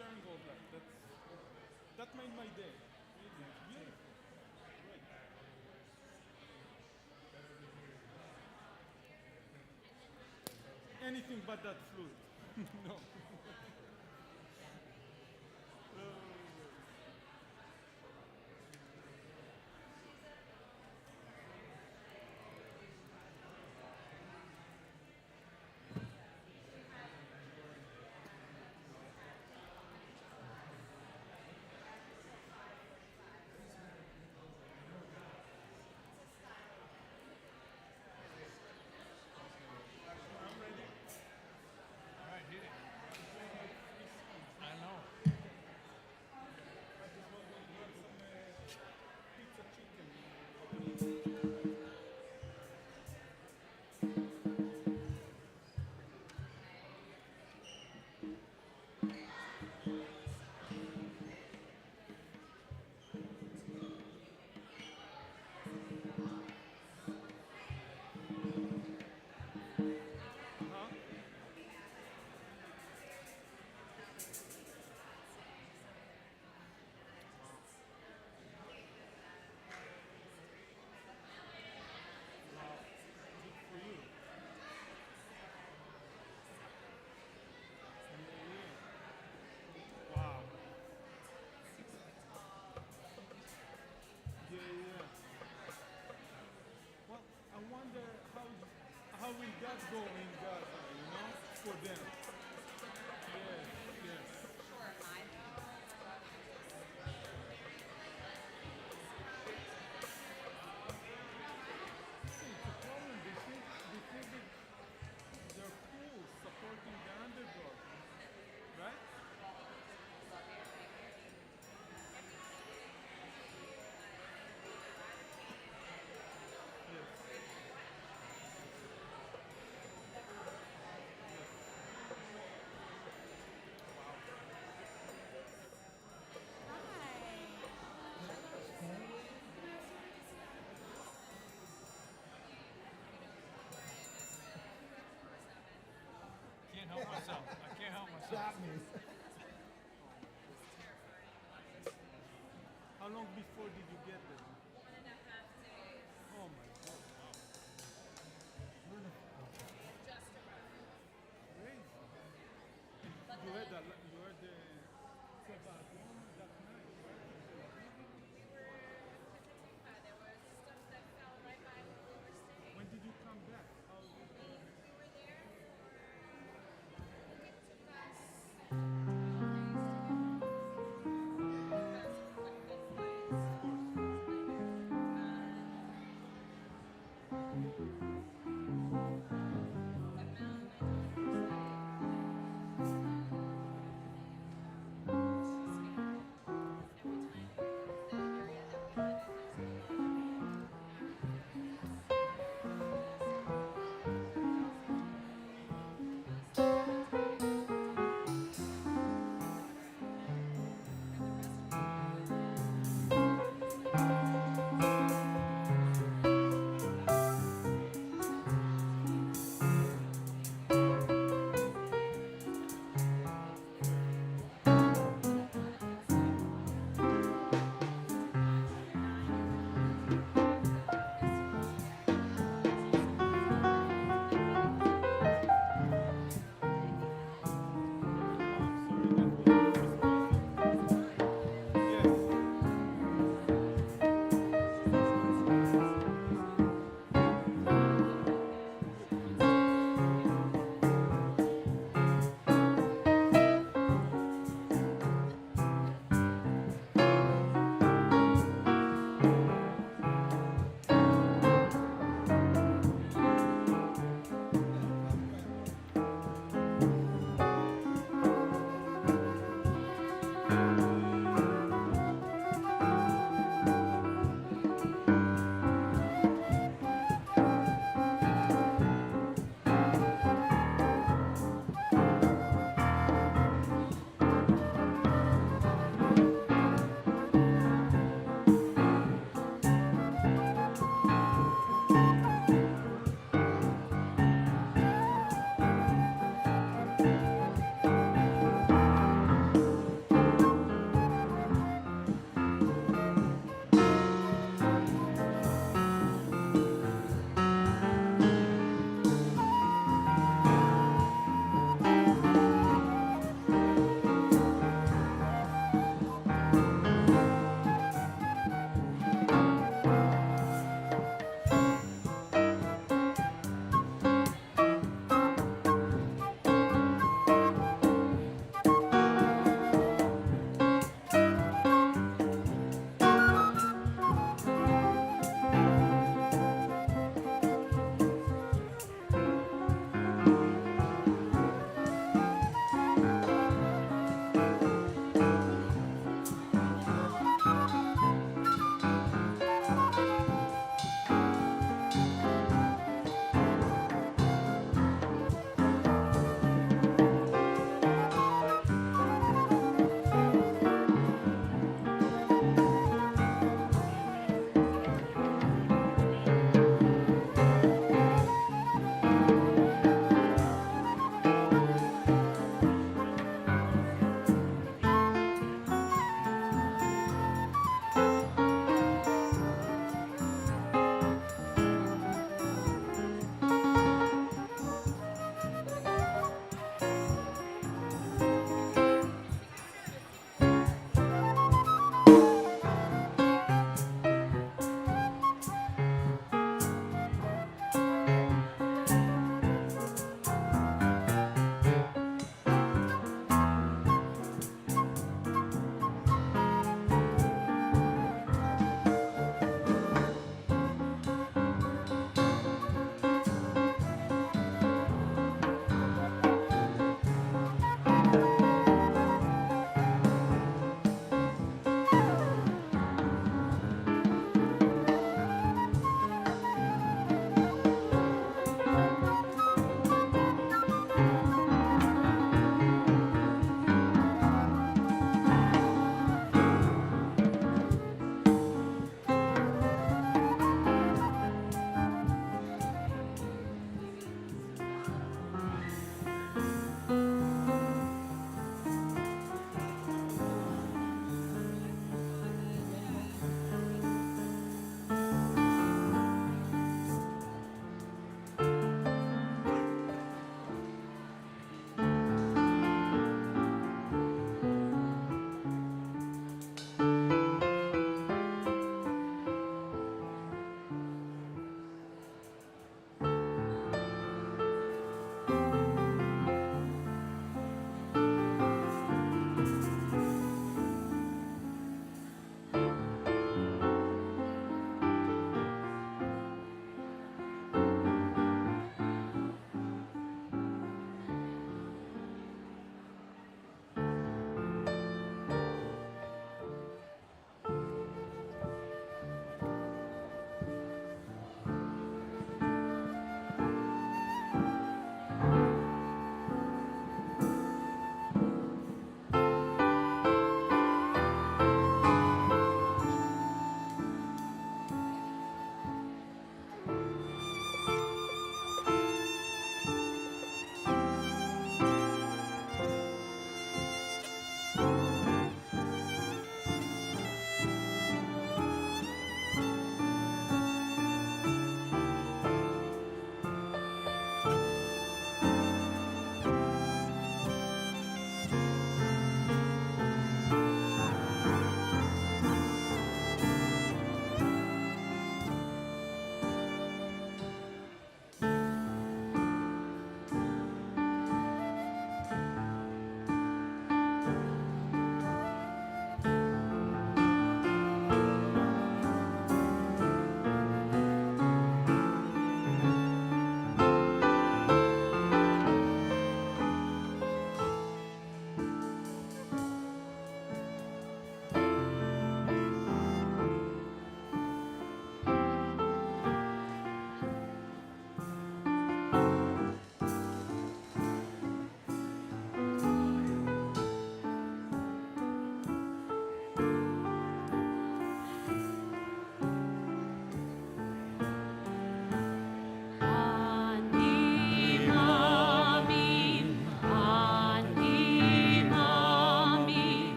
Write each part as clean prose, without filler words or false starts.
sharing all that. That made my day. Really, it's beautiful. Great. Anything but that fruit. No. I'm ready. All right, hit it. I know. I just want some pizza chicken. Huh? Wow. Good for you. Yeah. Wow. Yeah, yeah. Well, I wonder how will that go in Gaza, for them. Yes, yes. See, it's a problem. They think that they're fools supporting the underdog, right? Yes. Can't help myself. I can't help myself. Got me. How long before did you get there? Oh my God! Crazy. You had the Shabbat that night, right? When did you come back? How of course.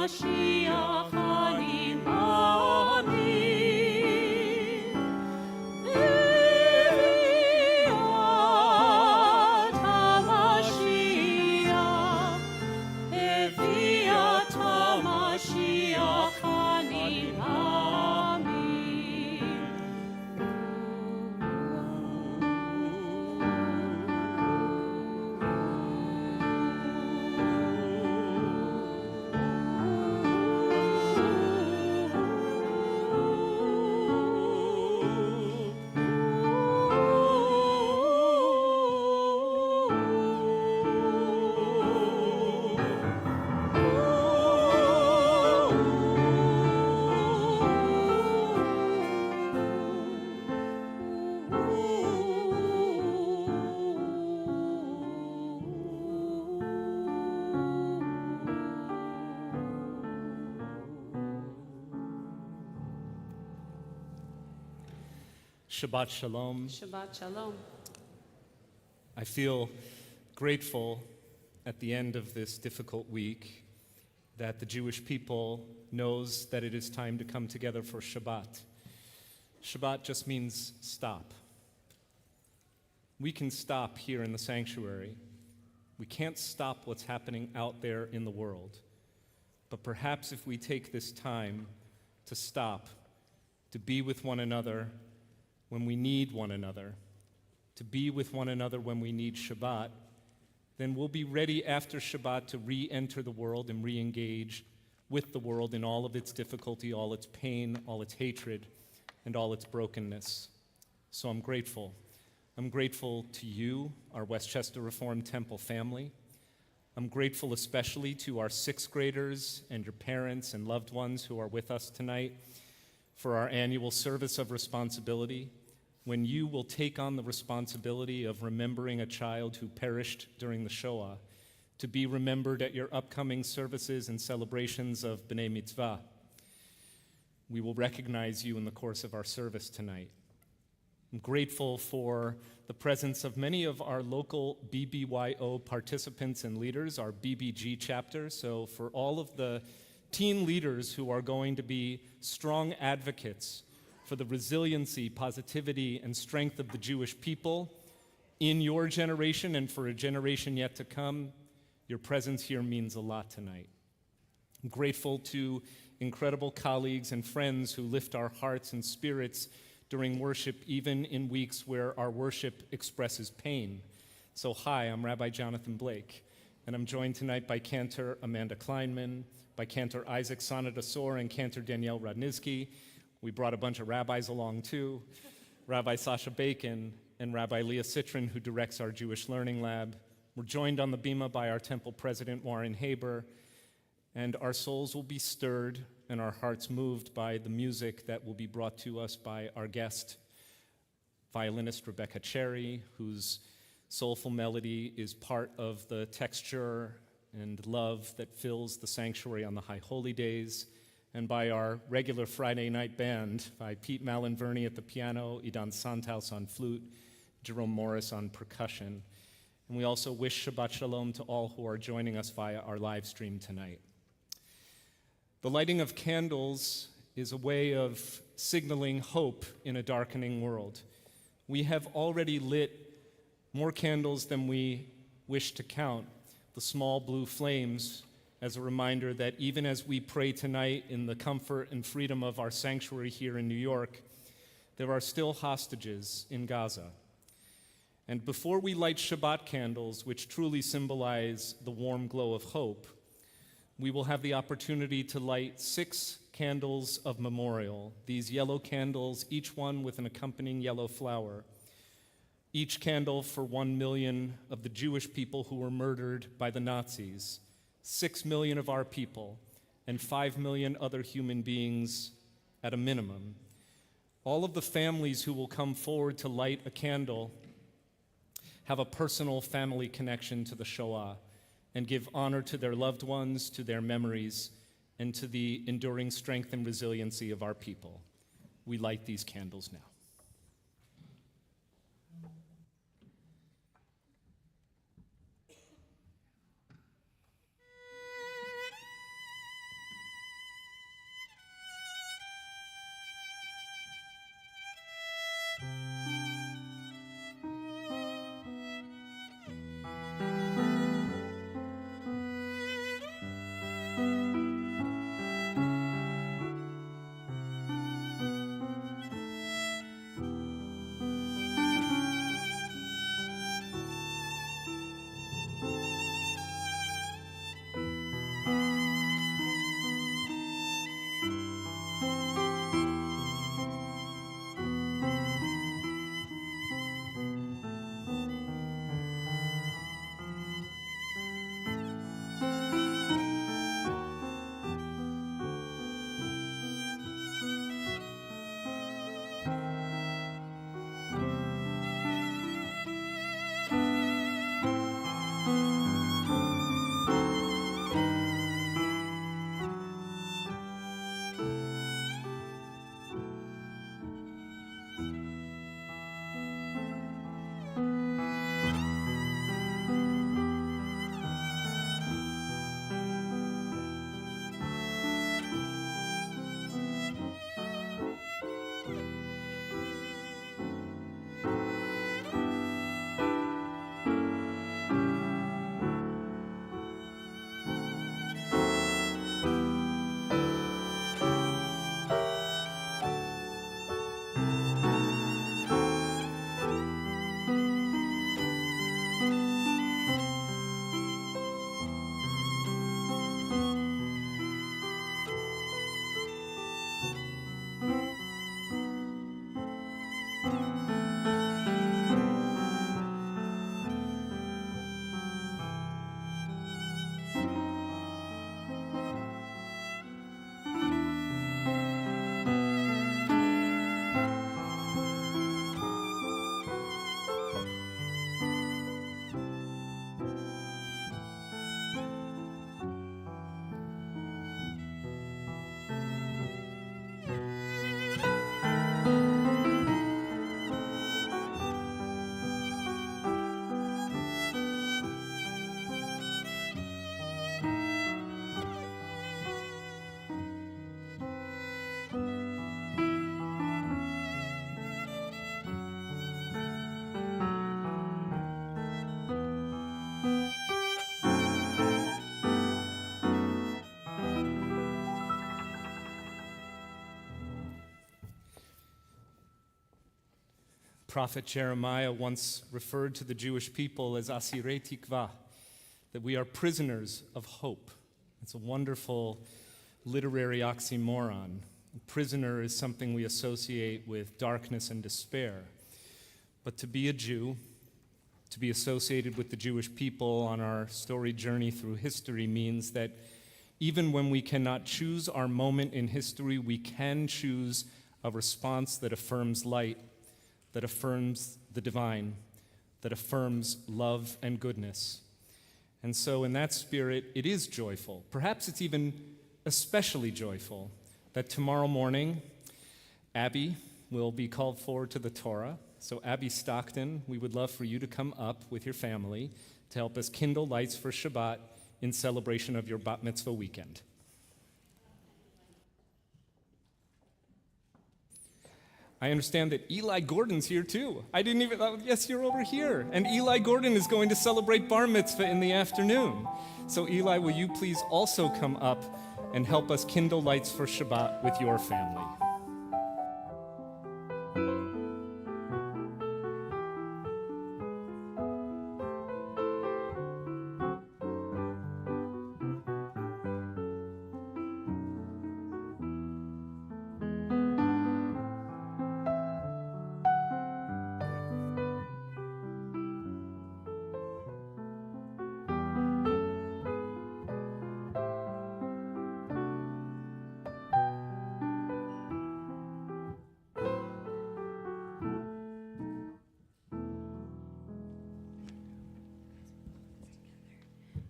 Mashiach ani bani. Eviat HaMashiach, Eviat HaMashiach ani bani. Shabbat Shalom. Shabbat Shalom. I feel grateful at the end of this difficult week that the Jewish people knows that it is time to come together for Shabbat. Shabbat just means stop. We can stop here in the sanctuary. We can't stop what's happening out there in the world. But perhaps if we take this time to stop, to be with one another when we need one another, to be with one another when we need Shabbat, then we'll be ready after Shabbat to re-enter the world and re-engage with the world in all of its difficulty, all its pain, all its hatred, and all its brokenness. So I'm grateful. I'm grateful to you, our Westchester Reformed Temple family. I'm grateful especially to our sixth graders and your parents and loved ones who are with us tonight for our annual service of responsibility, when you will take on the responsibility of remembering a child who perished during the Shoah, to be remembered at your upcoming services and celebrations of B'nai Mitzvah. We will recognize you in the course of our service tonight. I'm grateful for the presence of many of our local BBYO participants and leaders, our BBG chapter. So for all of the teen leaders who are going to be strong advocates for the resiliency, positivity, and strength of the Jewish people in your generation and for a generation yet to come, your presence here means a lot tonight. I'm grateful to incredible colleagues and friends who lift our hearts and spirits during worship, even in weeks where our worship expresses pain. So hi, I'm Rabbi Jonathan Blake, and I'm joined tonight by Cantor Amanda Kleinman, by Cantor Isaac Sonadasor and Cantor Danielle Rodnitsky. We brought a bunch of rabbis along too, Rabbi Sasha Bacon and Rabbi Leah Citron, who directs our Jewish Learning Lab. We're joined on the bima by our temple president, Warren Haber, and our souls will be stirred and our hearts moved by the music that will be brought to us by our guest, violinist Rebecca Cherry, whose soulful melody is part of the texture and love that fills the sanctuary on the High Holy Days, and by our regular Friday night band, by Pete Malinverni at the piano, Idan Santhaus on flute, Jerome Morris on percussion. And we also wish Shabbat Shalom to all who are joining us via our live stream tonight. The lighting of candles is a way of signaling hope in a darkening world. We have already lit more candles than we wish to count, the small blue flames, as a reminder that even as we pray tonight in the comfort and freedom of our sanctuary here in New York, there are still hostages in Gaza. And before we light Shabbat candles, which truly symbolize the warm glow of hope, we will have the opportunity to light 6 candles of memorial, these yellow candles, each one with an accompanying yellow flower, each candle for 1 million of the Jewish people who were murdered by the Nazis, 6 million of our people, and 5 million other human beings at a minimum. All of the families who will come forward to light a candle have a personal family connection to the Shoah and give honor to their loved ones, to their memories, and to the enduring strength and resiliency of our people. We light these candles now. prophet Jeremiah once referred to the Jewish people as asirei tikva, that we are prisoners of hope. It's a wonderful literary oxymoron. Prisoner is something we associate with darkness and despair. But to be a Jew, to be associated with the Jewish people on our storied journey through history means that even when we cannot choose our moment in history, we can choose a response that affirms light, that affirms the divine, that affirms love and goodness. And so in that spirit, it is joyful. Perhaps it's even especially joyful that tomorrow morning, Abby will be called forward to the Torah. So Abby Stockton, we would love for you to come up with your family to help us kindle lights for Shabbat in celebration of your bat mitzvah weekend. I understand that Eli Gordon's here too. Yes, you're over here. And Eli Gordon is going to celebrate bar mitzvah in the afternoon. So Eli, will you please also come up and help us kindle lights for Shabbat with your family?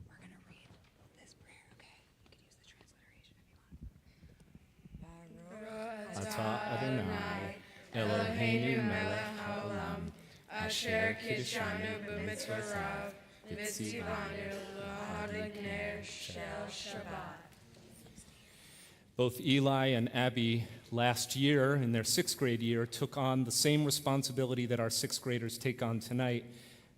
We're going to read this prayer, okay? You can use the transliteration if you want. Ata Adonai, Eloheinu melech haolam, asher kiddushanu b'mitzvorav, v'tzivanu l'hadlik ner shel Shabbat. Both Eli and Abby last year, in their 6th grade year, took on the same responsibility that our 6th graders take on tonight,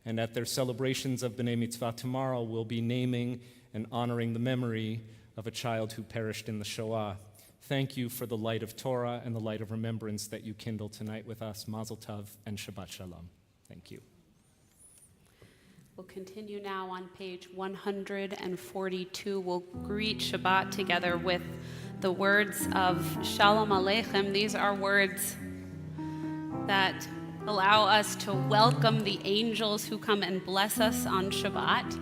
and at their celebrations of B'nai Mitzvah tomorrow, will be naming and honoring the memory of a child who perished in the Shoah. Thank you for the light of Torah and the light of remembrance that you kindle tonight with us. Mazel Tov and Shabbat Shalom. Thank you. We'll continue now on page 142. We'll greet Shabbat together with the words of Shalom Aleichem. These are words that allow us to welcome the angels who come and bless us on Shabbat.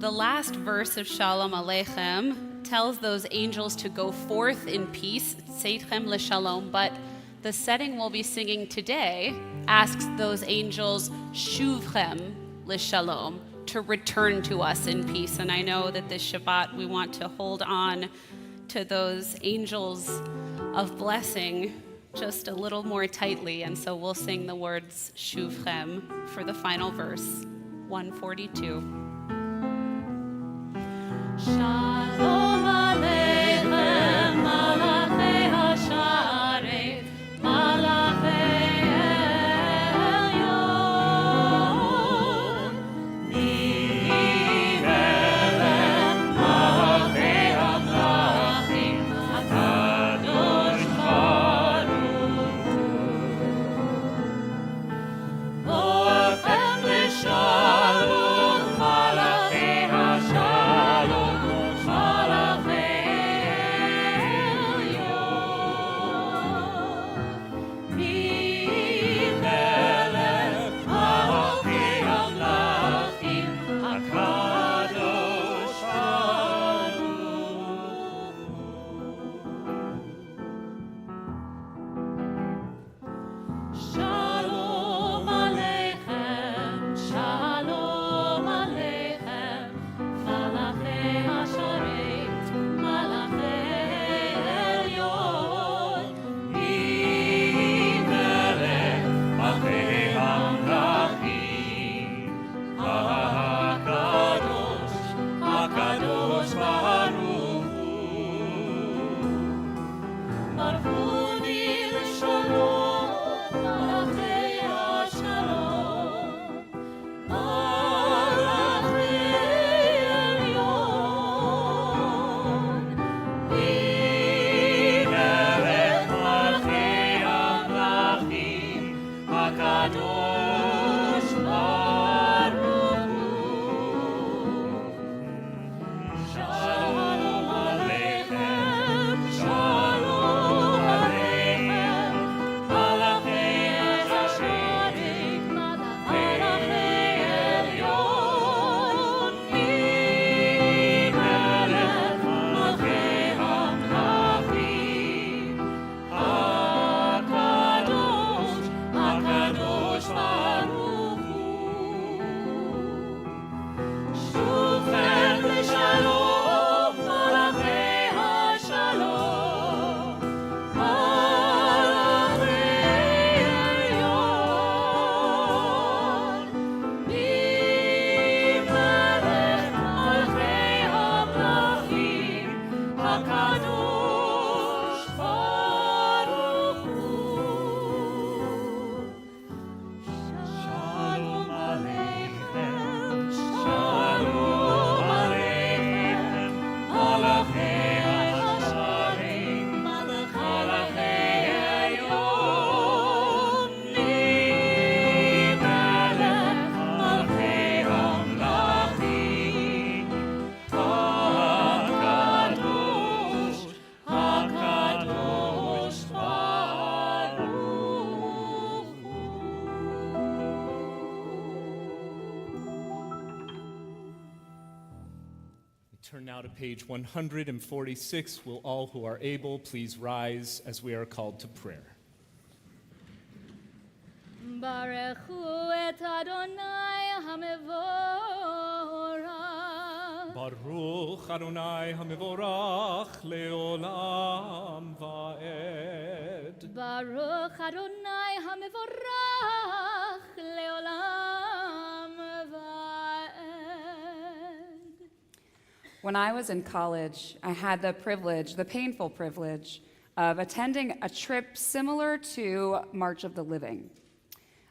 The last verse of Shalom Aleichem tells those angels to go forth in peace, Seitchem l'shalom, but the setting we'll be singing today asks those angels, Shuvchem l'shalom, to return to us in peace. And I know that this Shabbat we want to hold on to those angels of blessing just a little more tightly. And so we'll sing the words Shuvchem for the final verse, 142. Shalom Aleichem, Malachei Hasharei, Malachei Elyon, Mimelech, Malachei HaMlachim, HaKadosh Baruch Hu, Bo'achem l'shalom, Malachei Hashalom, Shalom. Turn now to page 146. Will all who are able please rise as we are called to prayer. Baruchu et Adonai HaMevorach. Baruch Adonai HaMevorach leolam va'ed. Baruch Adonai HaMevorach leolam va'ed. When I was in college, I had the painful privilege, of attending a trip similar to March of the Living.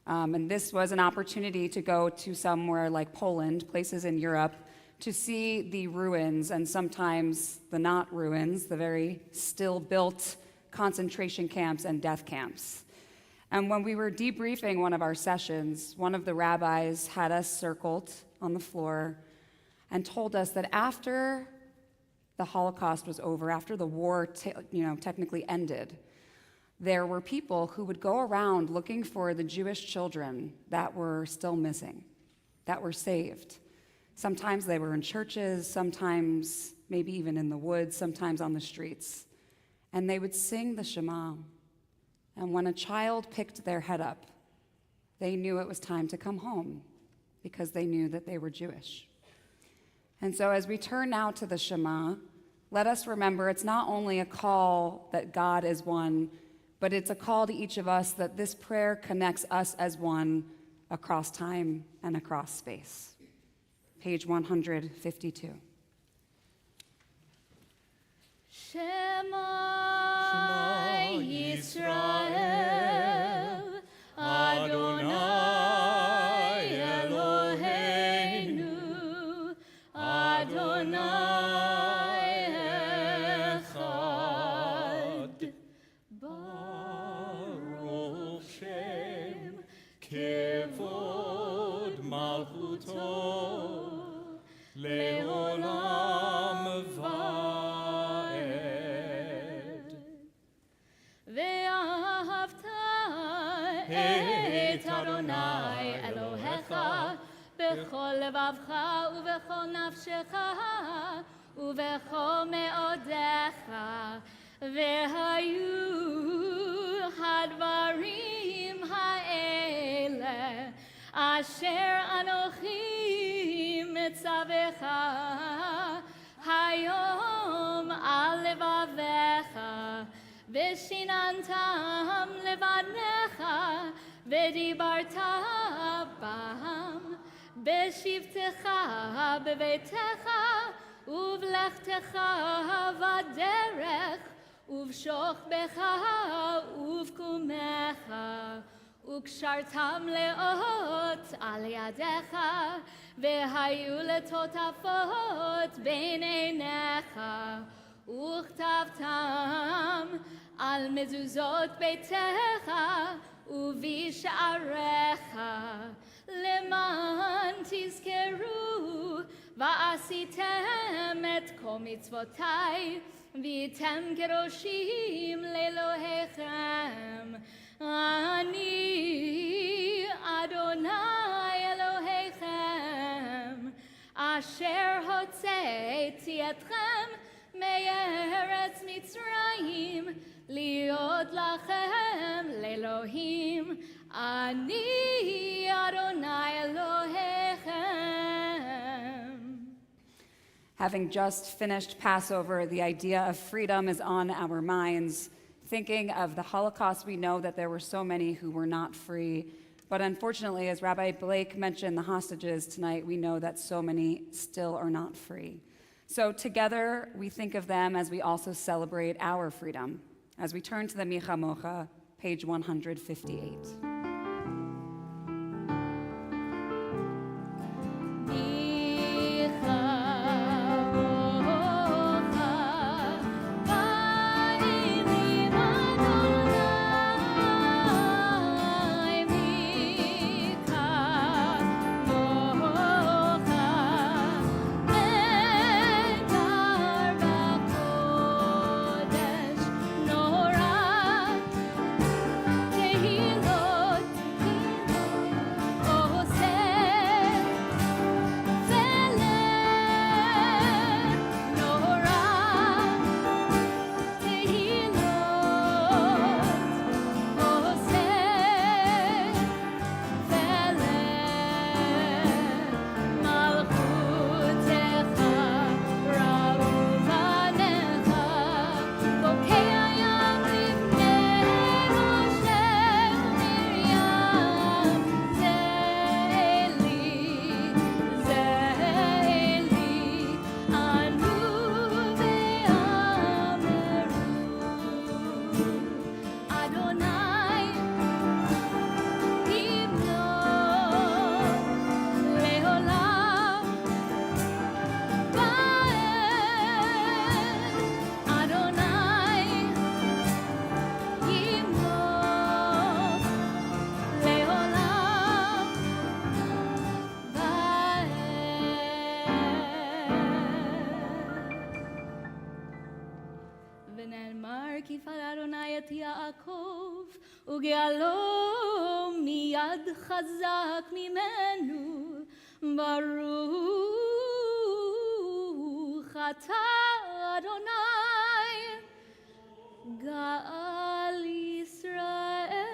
And this was an opportunity to go to somewhere like Poland, places in Europe, to see the ruins and sometimes the not ruins, the very still built concentration camps and death camps. And when we were debriefing one of our sessions, one of the rabbis had us circled on the floor and told us that after the Holocaust was over, after the war technically ended, there were people who would go around looking for the Jewish children that were still missing, that were saved. Sometimes they were in churches, sometimes maybe even in the woods, sometimes on the streets. And they would sing the Shema. And when a child picked their head up, they knew it was time to come home because they knew that they were Jewish. And so as we turn now to the Shema, let us remember it's not only a call that God is one, but it's a call to each of us that this prayer connects us as one across time and across space. Page 152. Shema Yisrael Adonai Eloheinu Adonai Echad Baruch Shem Kevod Malchuto Leolam va'ed. Ve'ahavta et Adonai Elohecha b'chol levavcha u'b'chol nafshecha u'b'chol me'odecha ve'hayu hadvarim ha'ele asher anochi mitzavecha hayom al levavecha v'shinantam levanecha v'dibarta bam b'shivtecha b'veitecha uv'lechtecha v'derech uv'shochbecha uv'kumecha וקשרתם לאות על ידיך, והיו לטוטפות בין עיניך, וכתבתם על מזוזות ביתך ובשעריך, למען תזכרו ועשיתם את כל מצוותיי, והייתם קדושים לאלוהיכם. אני אדוני אלוהיכם, אשר הוצאתי אתכם מארץ מצרים, להיות לכם לאלוהים. אני אדוני אלוהיכם. Having just finished Passover, the idea of freedom is on our minds. Thinking of the Holocaust, we know that there were so many who were not free. But unfortunately, as Rabbi Blake mentioned the hostages tonight, we know that so many still are not free. So together, we think of them as we also celebrate our freedom. As we turn to the Micha Mocha, page 158. ונאמר כי פעל אדוני את יעקב וגאלו מיד חזק ממנו ברוך אתה אדוני גאל ישראל.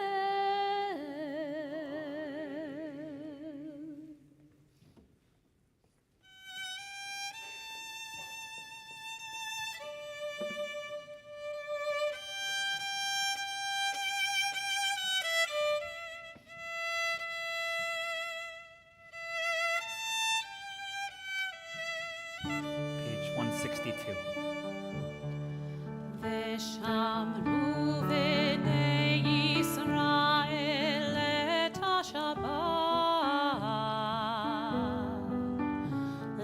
Page 162. ושמרו בני ישראל את השבת,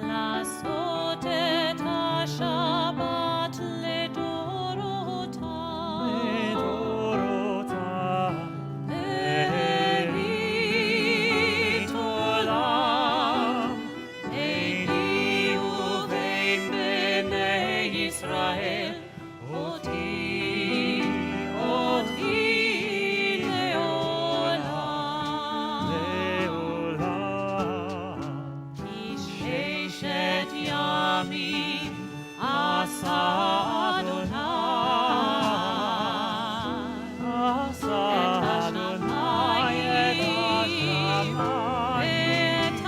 לעשות את השבת לדורותם. ברית עולם ביני ובין בני ישראל, אותי לעולם. כי ששת ימים עשה אדוני את השמיים ואת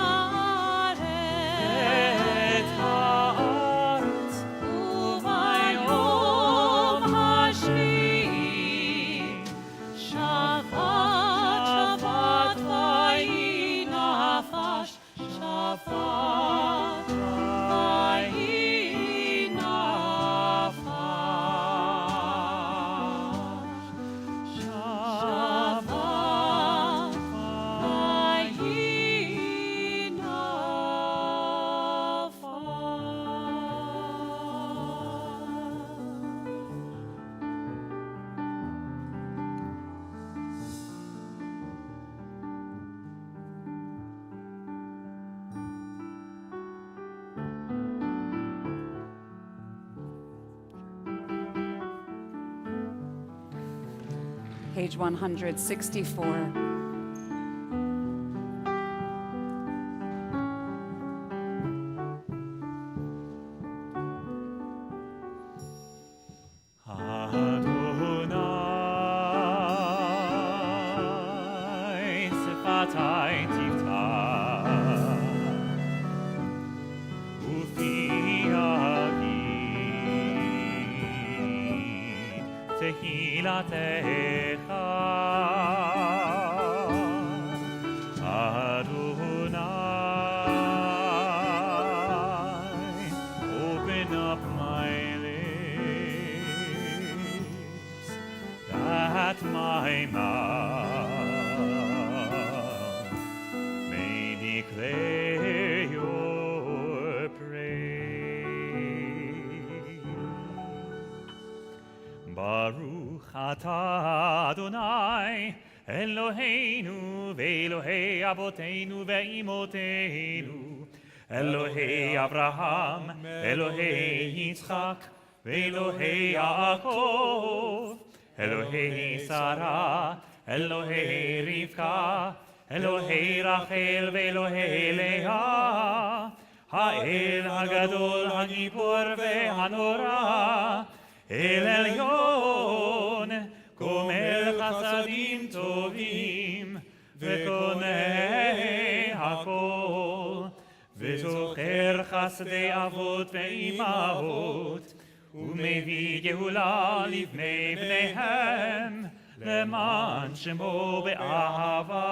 הארץ, וביום השביעי שבת שבת ויהי נפש, שבת ויהי נפש, שבת ויהי Page 164. Adonai Sefatai Tifta Ufi Agid Tehilatecha Adonai Open at my mouth may declare your praise. Baruch atah Adonai Eloheinu ve'Elohei Avoteinu ve'Imotenu Elohei Abraham Elohei Yitzchak ve'Elohei Yaakov Elohei Sarah Elohei Rivka Elohei Rachel ve'Elohei Leah Ha'el Hagadol Hagibor ve'Hanora El Elyon Gomel Chasadim Tovim Vekonei Hakol Vezocher Chasdei Avot ve'imahot Umevi Gehula Livnei Bneihem Leman Shemo be'ahava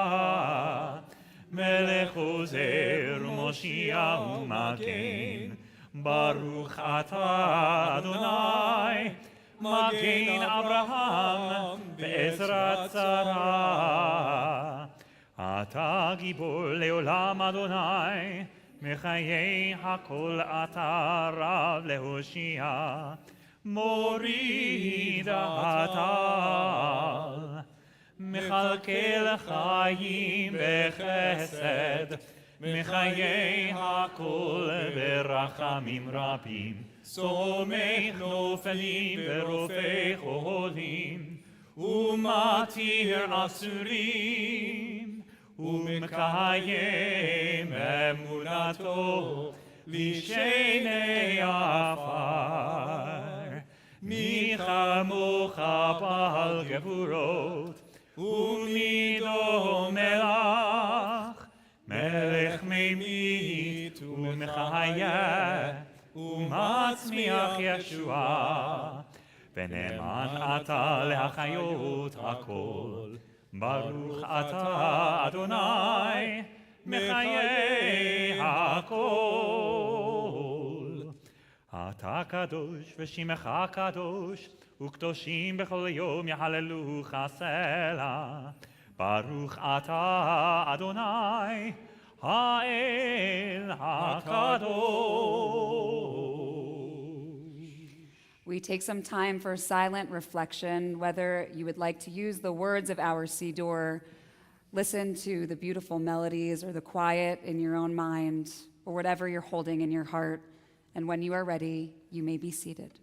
Melech Ozer Moshiach Umagen Baruch atah Adonai Magen Abraham Be'ezrat Sarah Ata Gibor Leolam Adonai Mechayei Hakol Ata Rav Lehoshia Morid Atal Mechalkel Chayim Bechesed Mechayei Hakol Berachamim Rabim Somech Nofelim Berofei Cholim Umatir Asurim Umekayem Emunato Lishenei Afar Micha Mocha Bal Gevurot Umido Melach Melech Meimit Umechaya Umatzmiach Yeshua V'neman ata le'achayot hakol Baruch ata Adonai Mechayei hakol Ata kadosh v'shimecha kadosh Ukdoshim b'chol yom yahalelucha sela Baruch ata Adonai Ha'el HaKadosh. We take some time for silent reflection, whether you would like to use the words of our Siddur, listen to the beautiful melodies or the quiet in your own mind, or whatever you're holding in your heart. And when you are ready, you may be seated.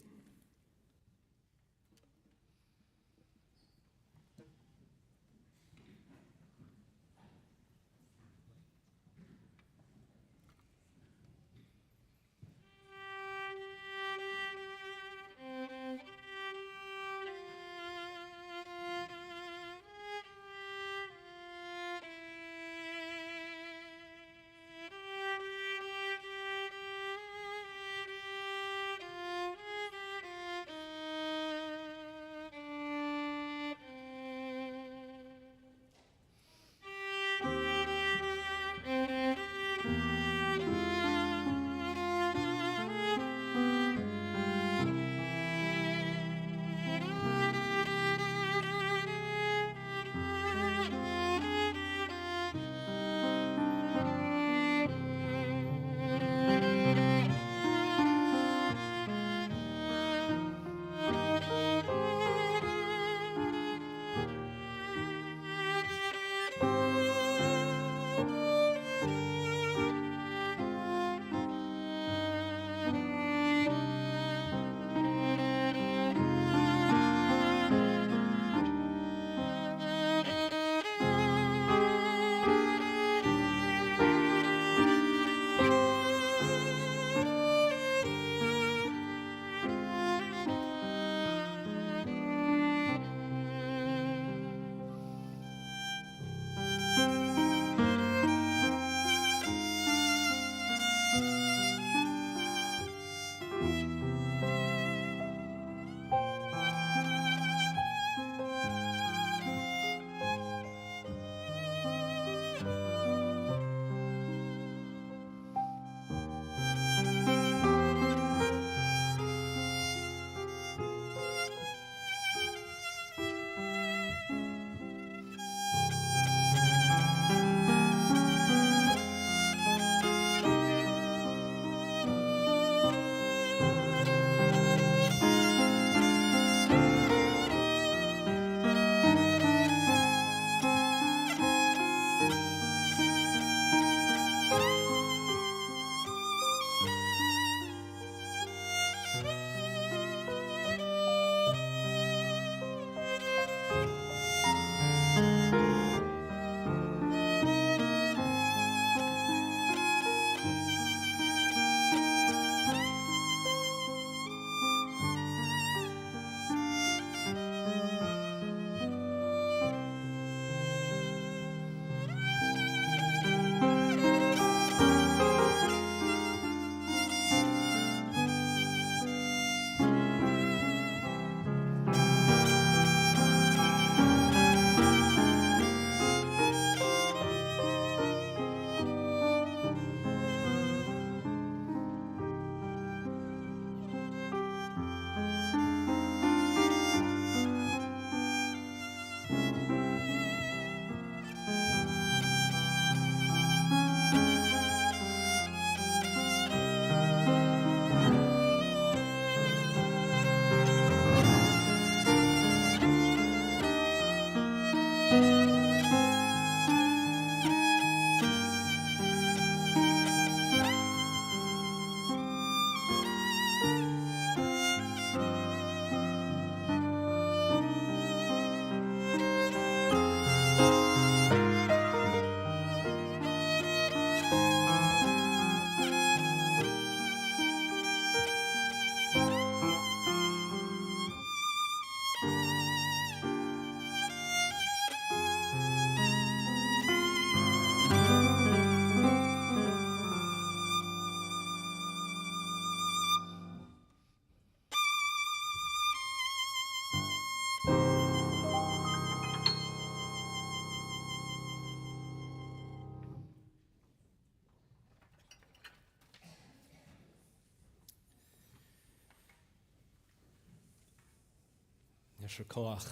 Yesher koach.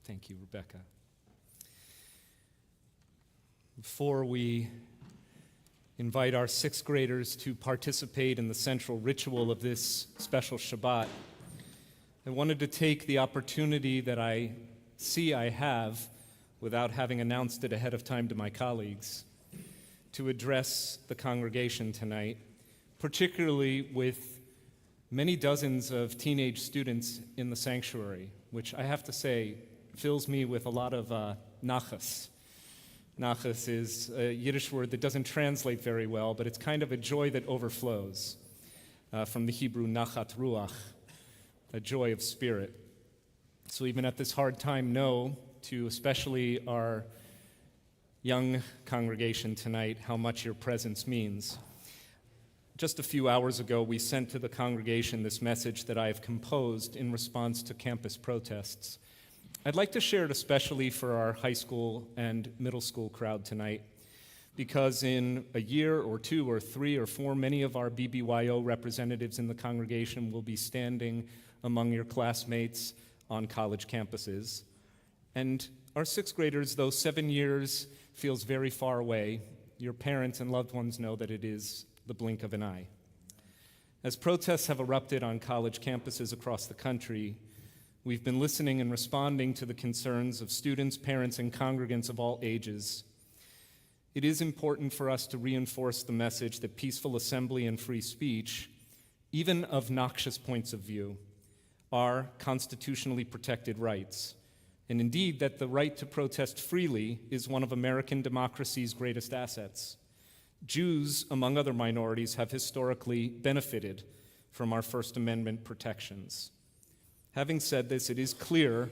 Thank you, Rebecca. Before we invite our sixth graders to participate in the central ritual of this special Shabbat, I wanted to take the opportunity that I see I have, without having announced it ahead of time to my colleagues, to address the congregation tonight, particularly with many dozens of teenage students in the sanctuary, which I have to say fills me with a lot of nachas. Nachas is a Yiddish word that doesn't translate very well, but it's kind of a joy that overflows from the Hebrew nachat ruach, a joy of spirit. So even at this hard time, know to especially our young congregation tonight how much your presence means. Just a few hours ago, we sent to the congregation this message that I have composed in response to campus protests. I'd like to share it especially for our high school and middle school crowd tonight, because in a year or two or three or four, many of our BBYO representatives in the congregation will be standing among your classmates on college campuses. And our sixth graders, though 7 years feels very far away, your parents and loved ones know that it is the blink of an eye. As protests have erupted on college campuses across the country, we've been listening and responding to the concerns of students, parents, and congregants of all ages. It is important for us to reinforce the message that peaceful assembly and free speech, even of noxious points of view, are constitutionally protected rights, and indeed that the right to protest freely is one of American democracy's greatest assets. Jews, among other minorities, have historically benefited from our First Amendment protections. Having said this, it is clear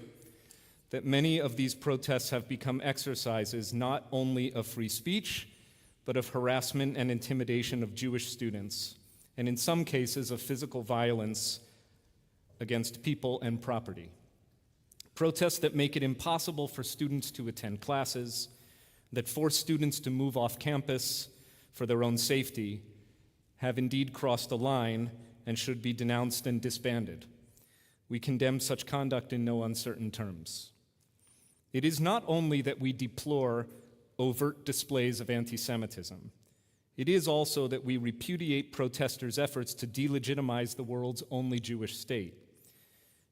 that many of these protests have become exercises not only of free speech, but of harassment and intimidation of Jewish students, and in some cases of physical violence against people and property. Protests that make it impossible for students to attend classes, that force students to move off campus for their own safety, have indeed crossed a line and should be denounced and disbanded. We condemn such conduct in no uncertain terms. It is not only that we deplore overt displays of anti-Semitism, it is also that we repudiate protesters' efforts to delegitimize the world's only Jewish state.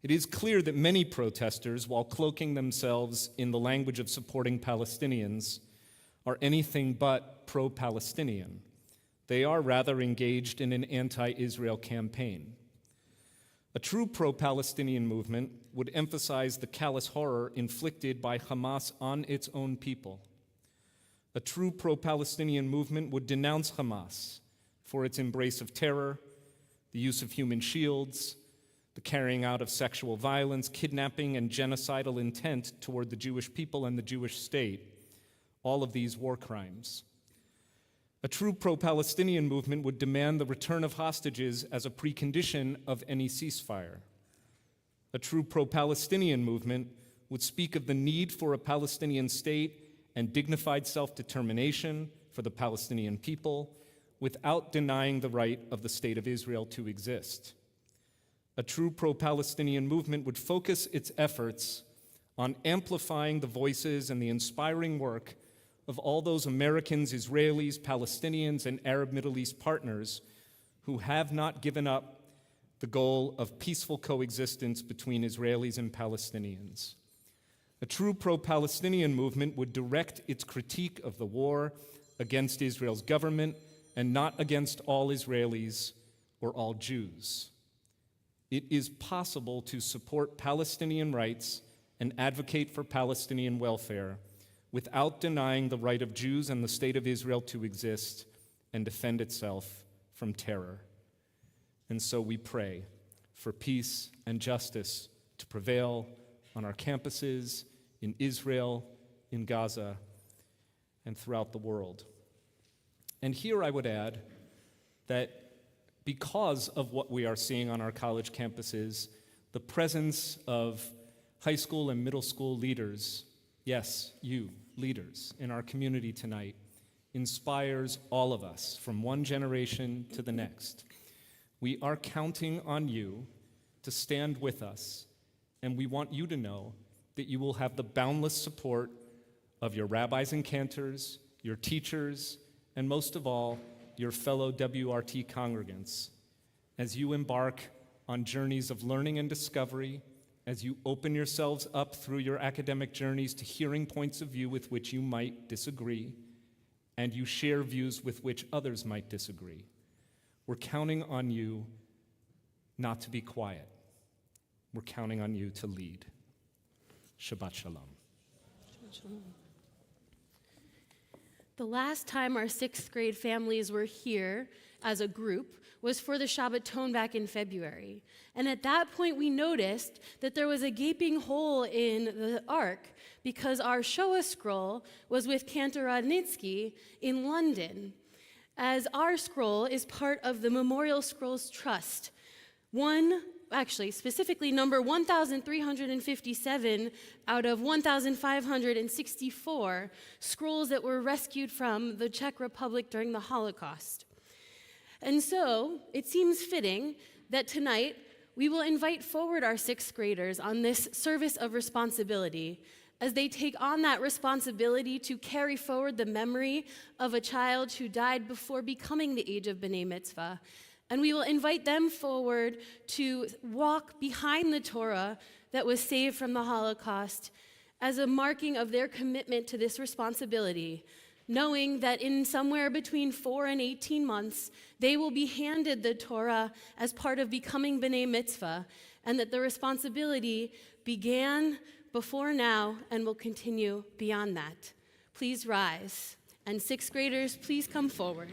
It is clear that many protesters, while cloaking themselves in the language of supporting Palestinians, are anything but pro-Palestinian. They are rather engaged in an anti-Israel campaign. A true pro-Palestinian movement would emphasize the callous horror inflicted by Hamas on its own people. A true pro-Palestinian movement would denounce Hamas for its embrace of terror, the use of human shields, the carrying out of sexual violence, kidnapping, and genocidal intent toward the Jewish people and the Jewish state, all of these war crimes. A true pro-Palestinian movement would demand the return of hostages as a precondition of any ceasefire. A true pro-Palestinian movement would speak of the need for a Palestinian state and dignified self-determination for the Palestinian people without denying the right of the State of Israel to exist. A true pro-Palestinian movement would focus its efforts on amplifying the voices and the inspiring work of all those Americans, Israelis, Palestinians, and Arab Middle East partners who have not given up the goal of peaceful coexistence between Israelis and Palestinians. A true pro-Palestinian movement would direct its critique of the war against Israel's government and not against all Israelis or all Jews. It is possible to support Palestinian rights and advocate for Palestinian welfare without denying the right of Jews and the State of Israel to exist and defend itself from terror. And so we pray for peace and justice to prevail on our campuses, in Israel, in Gaza, and throughout the world. And here I would add that because of what we are seeing on our college campuses, the presence of high school and middle school leaders, yes, you, leaders, in our community tonight, inspires all of us from one generation to the next. We are counting on you to stand with us And we want you to know that you will have the boundless support of your rabbis and cantors, your teachers, and most of all, your fellow WRT congregants as you embark on journeys of learning and discovery, as you open yourselves up through your academic journeys to hearing points of view with which you might disagree, and you share views with which others might disagree. We're counting on you not to be quiet. We're counting on you to lead. Shabbat Shalom. The last time our sixth grade families were here as a group was for the Shabbaton back in February. And at that point, we noticed that there was a gaping hole in the ark because our Shoah scroll was with Cantor Rodnitsky in London, as our scroll is part of the Memorial Scrolls Trust. Specifically number 1,357 out of 1,564 scrolls that were rescued from the Czech Republic during the Holocaust. And so it seems fitting that tonight we will invite forward our sixth graders on this service of responsibility as they take on that responsibility to carry forward the memory of a child who died before becoming the age of B'nai Mitzvah. And we will invite them forward to walk behind the Torah that was saved from the Holocaust as a marking of their commitment to this responsibility, knowing that in somewhere between 4 and 18 months, they will be handed the Torah as part of becoming B'nai Mitzvah, and that the responsibility began before now and will continue beyond that. Please rise. And sixth graders, please come forward.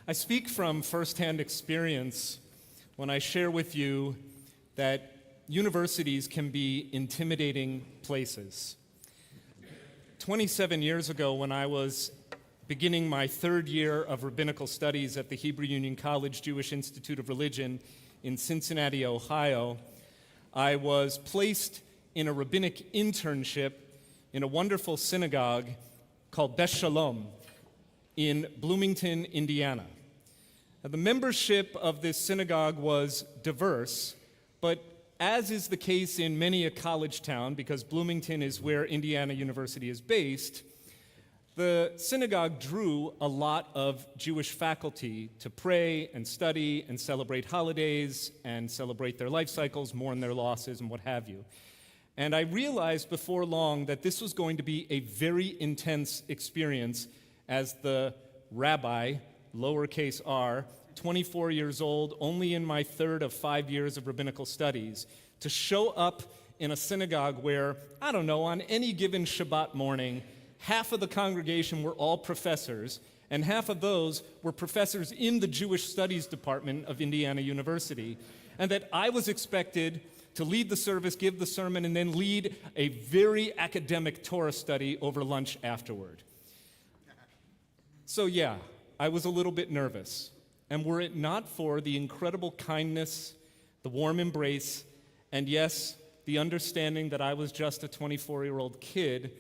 I speak from firsthand experience when I share with you that universities can be intimidating places. 27 years ago, when I was beginning my third year of rabbinical studies at the Hebrew Union College Jewish Institute of Religion in Cincinnati, Ohio, I was placed in a rabbinic internship in a wonderful synagogue called Beth Shalom in Bloomington, Indiana. Now, the membership of this synagogue was diverse, but as is the case in many a college town, because Bloomington is where Indiana University is based, the synagogue drew a lot of Jewish faculty to pray and study and celebrate holidays and celebrate their life cycles, mourn their losses, and what have you. And I realized before long that this was going to be a very intense experience as the rabbi, lowercase r, 24 years old, only in my third of 5 years of rabbinical studies, to show up in a synagogue where, I don't know, on any given Shabbat morning, half of the congregation were all professors, and half of those were professors in the Jewish Studies Department of Indiana University, and that I was expected to lead the service, give the sermon, and then lead a very academic Torah study over lunch afterward. So yeah, I was a little bit nervous. And were it not for the incredible kindness, the warm embrace, and yes, the understanding that I was just a 24-year-old kid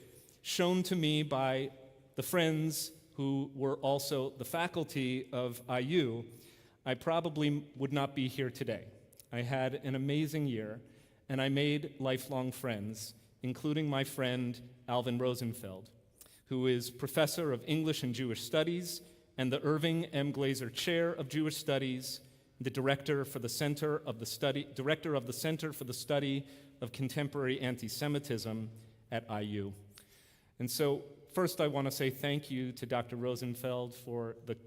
shown to me by the friends who were also the faculty of IU, I probably would not be here today. I had an amazing year, and I made lifelong friends, including my friend Alvin Rosenfeld, who is professor of English and Jewish Studies and the Irving M. Glazer Chair of Jewish Studies, the director of the Center for the Study of Contemporary Anti-Semitism at IU. And so, first I want to say thank you to Dr. Rosenfeld for the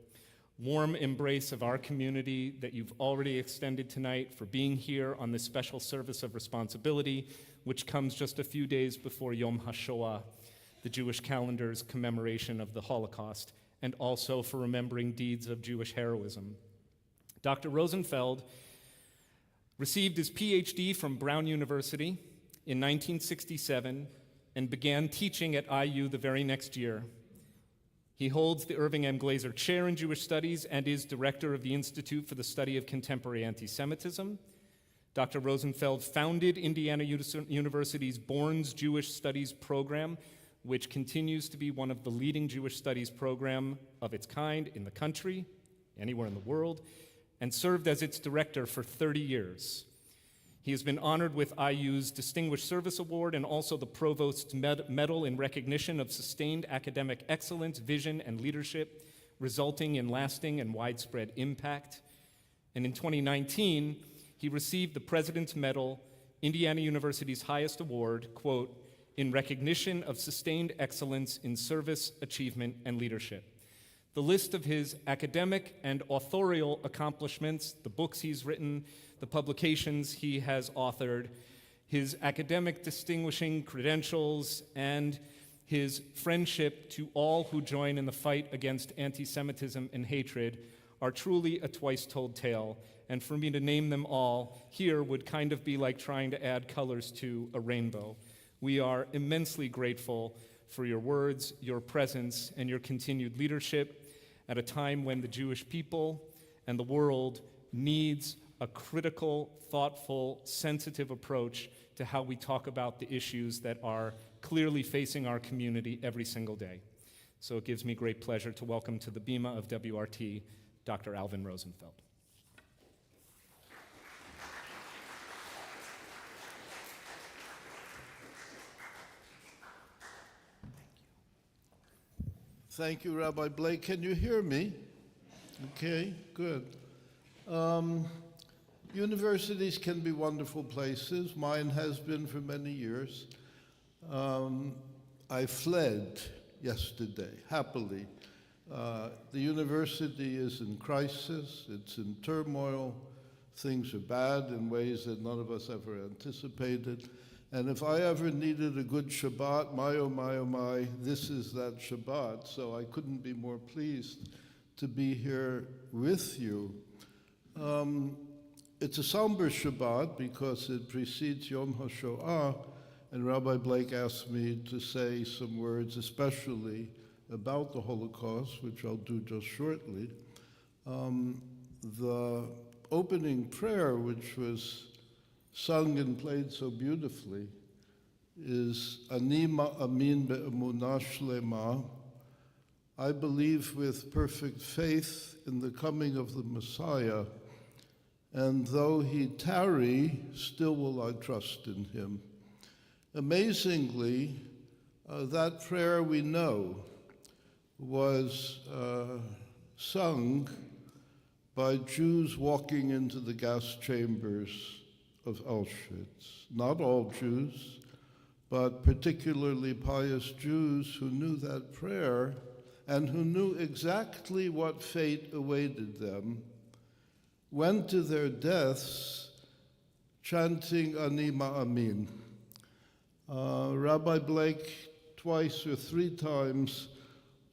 warm embrace of our community that you've already extended tonight, for being here on this special service of responsibility, which comes just a few days before Yom HaShoah, the Jewish calendar's commemoration of the Holocaust, and also for remembering deeds of Jewish heroism. Dr. Rosenfeld received his PhD from Brown University in 1967 and began teaching at IU the very next year. He holds the Irving M. Glazer Chair in Jewish Studies and is director of the Institute for the Study of Contemporary Anti-Semitism. Dr. Rosenfeld founded Indiana University's Bourne's Jewish Studies program, which continues to be one of the leading Jewish studies program of its kind in the country, anywhere in the world, and served as its director for 30 years. He has been honored with IU's Distinguished Service Award and also the Provost's Medal in recognition of sustained academic excellence, vision, and leadership, resulting in lasting and widespread impact. And in 2019, he received the President's Medal, Indiana University's highest award, quote, in recognition of sustained excellence in service, achievement, and leadership. The list of his academic and authorial accomplishments, the books he's written, the publications he has authored, his academic distinguishing credentials, and his friendship to all who join in the fight against anti-Semitism and hatred are truly a twice-told tale. And for me to name them all here would kind of be like trying to add colors to a rainbow. We are immensely grateful for your words, your presence, and your continued leadership at a time when the Jewish people and the world needs a critical, thoughtful, sensitive approach to how we talk about the issues that are clearly facing our community every single day. So it gives me great pleasure to welcome to the Bima of WRT, Dr. Alvin Rosenfeld. Thank you, Rabbi Blake. Can you hear me? Okay, good. Universities can be wonderful places. Mine has been for many years. I fled yesterday, happily. The university is in crisis. It's in turmoil. Things are bad in ways that none of us ever anticipated. And if I ever needed a good Shabbat, my, oh my, this is that Shabbat. So I couldn't be more pleased to be here with you. It's a somber Shabbat because it precedes Yom HaShoah, and Rabbi Blake asked me to say some words, especially about the Holocaust, which I'll do just shortly. The opening prayer, which was sung and played so beautifully, is Ani ma'amin be'emunah shlema. I believe with perfect faith in the coming of the Messiah, and though he tarry, still will I trust in him. Amazingly, that prayer we know was sung by Jews walking into the gas chambers of Auschwitz. Not all Jews, but particularly pious Jews who knew that prayer and who knew exactly what fate awaited them, went to their deaths chanting Ani ma'amin. Rabbi Blake twice or three times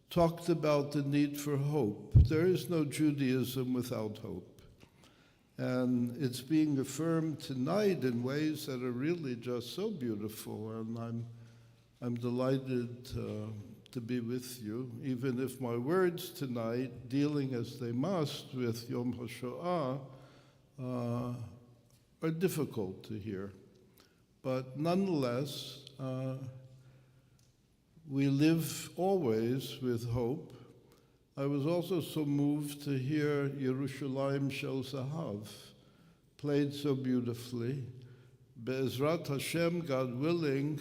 talked about the need for hope. There is no Judaism without hope. And it's being affirmed tonight in ways that are really just so beautiful, and I'm delighted to be with you, even if my words tonight, dealing as they must with Yom HaShoah, are difficult to hear. But nonetheless, we live always with hope. I was also so moved to hear Yerushalayim Shel Zahav played so beautifully. Be'ezrat Hashem, God willing,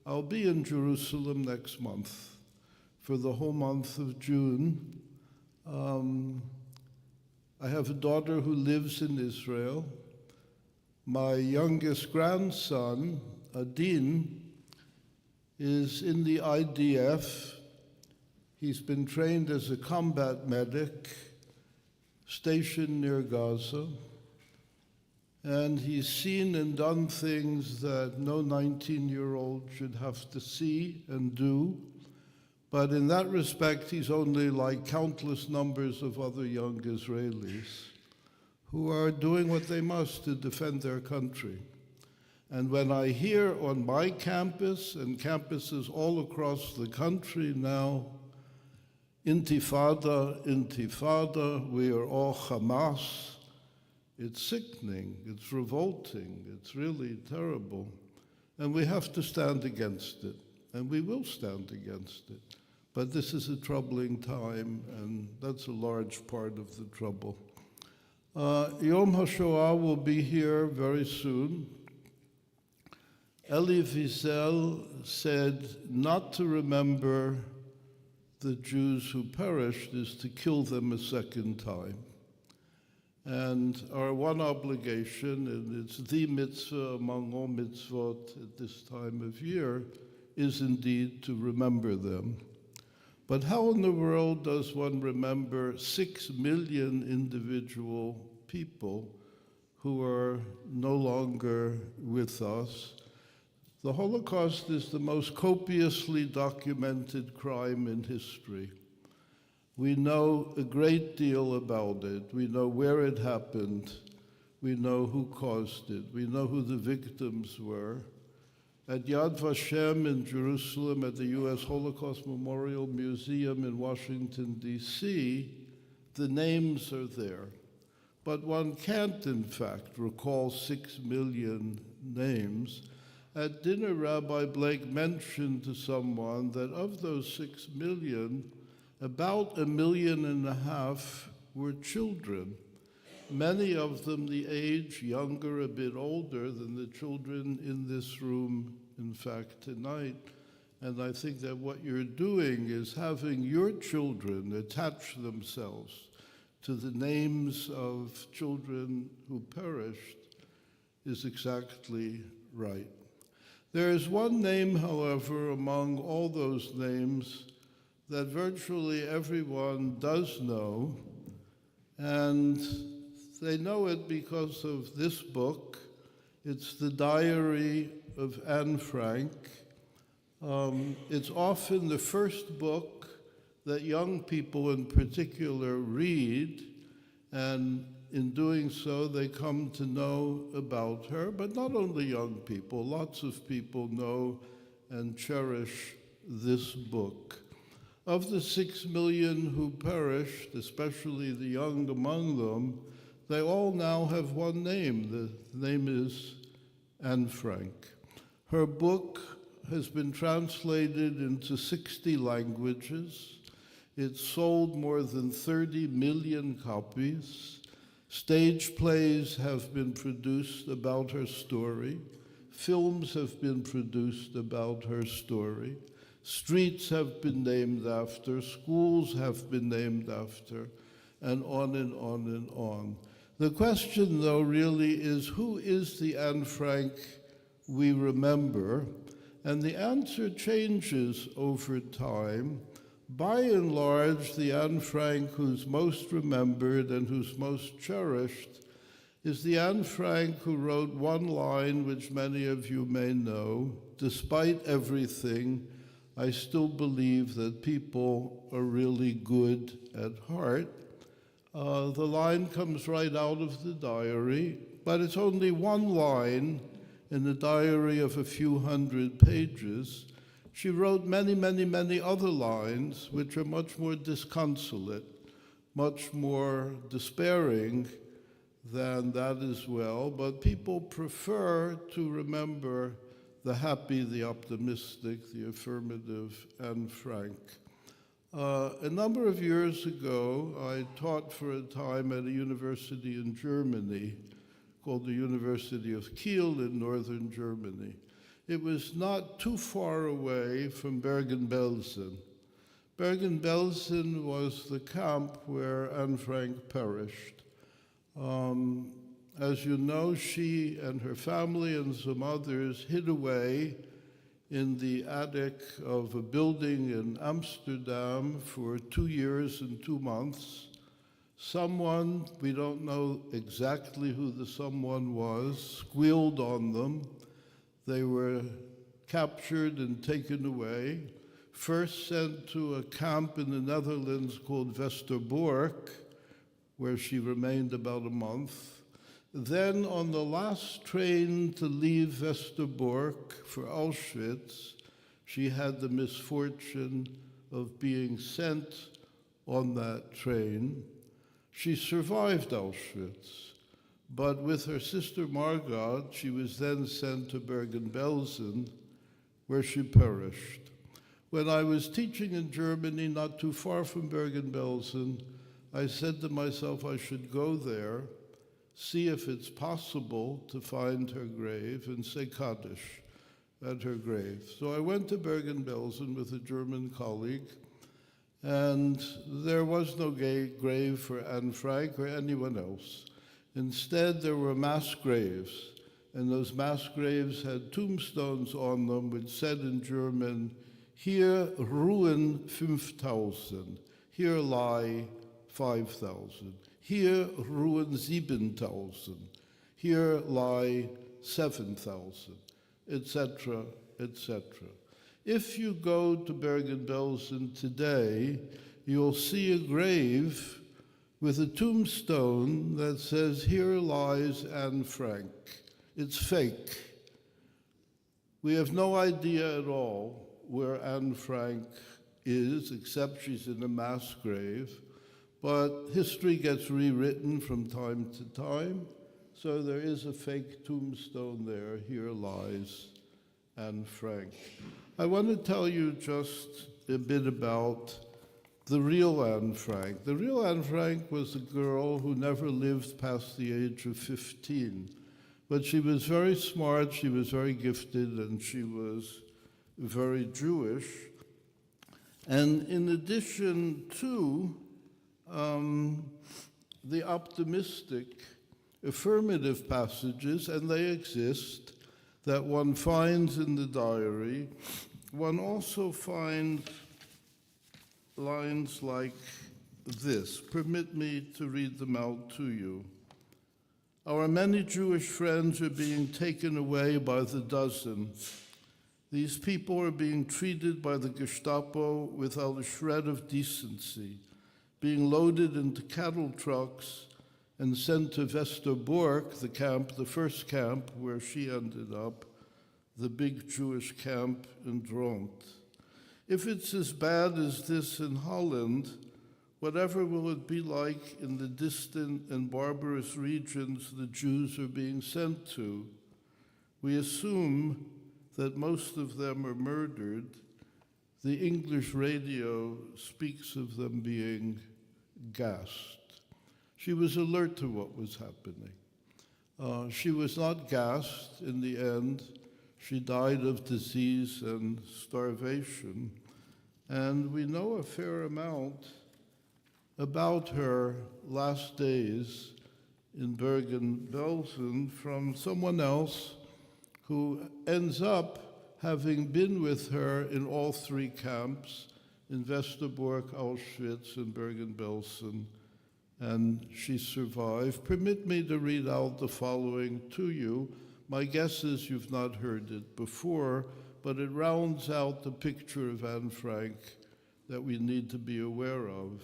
I'll be in Jerusalem next month for the whole month of June. I have a daughter who lives in Israel. My youngest grandson, Adin, is in the IDF. He's been trained as a combat medic stationed near Gaza. And he's seen and done things that no 19-year-old should have to see and do. But in that respect, he's only like countless numbers of other young Israelis who are doing what they must to defend their country. And when I hear on my campus and campuses all across the country now, Intifada, Intifada, we are all Hamas, it's sickening, it's revolting, it's really terrible. And we have to stand against it, and we will stand against it. But this is a troubling time, and that's a large part of the trouble. Yom HaShoah will be here very soon. Elie Wiesel said not to remember the Jews who perished is to kill them a second time. And our one obligation, and it's the mitzvah among all mitzvot at this time of year, is indeed to remember them. But how in the world does one remember 6 million individual people who are no longer with us? The Holocaust is the most copiously documented crime in history. We know a great deal about it. We know where it happened. We know who caused it. We know who the victims were. At Yad Vashem in Jerusalem, at the U.S. Holocaust Memorial Museum in Washington, D.C., the names are there. But one can't, in fact, recall 6 million names. At dinner, Rabbi Blake mentioned to someone that of those 6 million, about 1.5 million were children. Many of them the age younger, a bit older than the children in this room, in fact, tonight. And I think that what you're doing is having your children attach themselves to the names of children who perished is exactly right. There is one name, however, among all those names that virtually everyone does know, and they know it because of this book. It's the Diary of Anne Frank. It's often the first book that young people in particular read, and in doing so, they come to know about her. But not only young people, lots of people know and cherish this book. Of the 6 million who perished, especially the young among them, they all now have one name. The name is Anne Frank. Her book has been translated into 60 languages. It sold more than 30 million copies. Stage plays have been produced about her story. Films have been produced about her story. Streets have been named after. Schools have been named after. And on and on and on. The question, though, really is, who is the Anne Frank we remember? And the answer changes over time. By and large, the Anne Frank who's most remembered and who's most cherished is the Anne Frank who wrote one line, which many of you may know: "Despite everything, I still believe that people are really good at heart." The line comes right out of the diary, but it's only one line in a diary of a few hundred pages. She wrote many, many, many other lines which are much more disconsolate, much more despairing than that as well, but people prefer to remember the happy, the optimistic, the affirmative Anne Frank. A number of years ago, I taught for a time at a university in Germany called the University of Kiel in northern Germany. It was not too far away from Bergen-Belsen. Bergen-Belsen was the camp where Anne Frank perished. As you know, she and her family and some others hid away in the attic of a building in Amsterdam for 2 years and 2 months. Someone, we don't know exactly who the someone was, squealed on them. They were captured and taken away, first sent to a camp in the Netherlands called Westerbork, where she remained about a month. Then on the last train to leave Westerbork for Auschwitz, she had the misfortune of being sent on that train. She survived Auschwitz, but with her sister Margot, she was then sent to Bergen-Belsen, where she perished. When I was teaching in Germany, not too far from Bergen-Belsen, I said to myself I should go there, see if it's possible to find her grave and say Kaddish at her grave. So I went to Bergen-Belsen with a German colleague, and there was no grave for Anne Frank or anyone else. Instead, there were mass graves, and those mass graves had tombstones on them which said in German, "Hier ruhen 5,000, here lie 5,000. Here ruhen 7,000, here lie 7,000, etc., etc. If you go to Bergen-Belsen today, you'll see a grave with a tombstone that says, "Here lies Anne Frank." It's fake. We have no idea at all where Anne Frank is, except she's in a mass grave. But history gets rewritten from time to time, so there is a fake tombstone there. Here lies Anne Frank. I want to tell you just a bit about the real Anne Frank. The real Anne Frank was a girl who never lived past the age of 15. But she was very smart, she was very gifted, and she was very Jewish. And in addition to the optimistic, affirmative passages, and they exist, that one finds in the diary, one also finds lines like this. Permit me to read them out to you. "Our many Jewish friends are being taken away by the dozen. These people are being treated by the Gestapo without a shred of decency, being loaded into cattle trucks and sent to Westerbork, the camp, the first camp where she ended up, the big Jewish camp in Dront. If it's as bad as this in Holland, whatever will it be like in the distant and barbarous regions the Jews are being sent to? We assume that most of them are murdered. The English radio speaks of them being gassed. She was alert to what was happening. She was not gassed in the end. She died of disease and starvation. And we know a fair amount about her last days in Bergen-Belsen from someone else who ends up having been with her in all three camps, in Westerbork, Auschwitz, and Bergen-Belsen, and she survived. Permit me to read out the following to you. My guess is you've not heard it before, but it rounds out the picture of Anne Frank that we need to be aware of.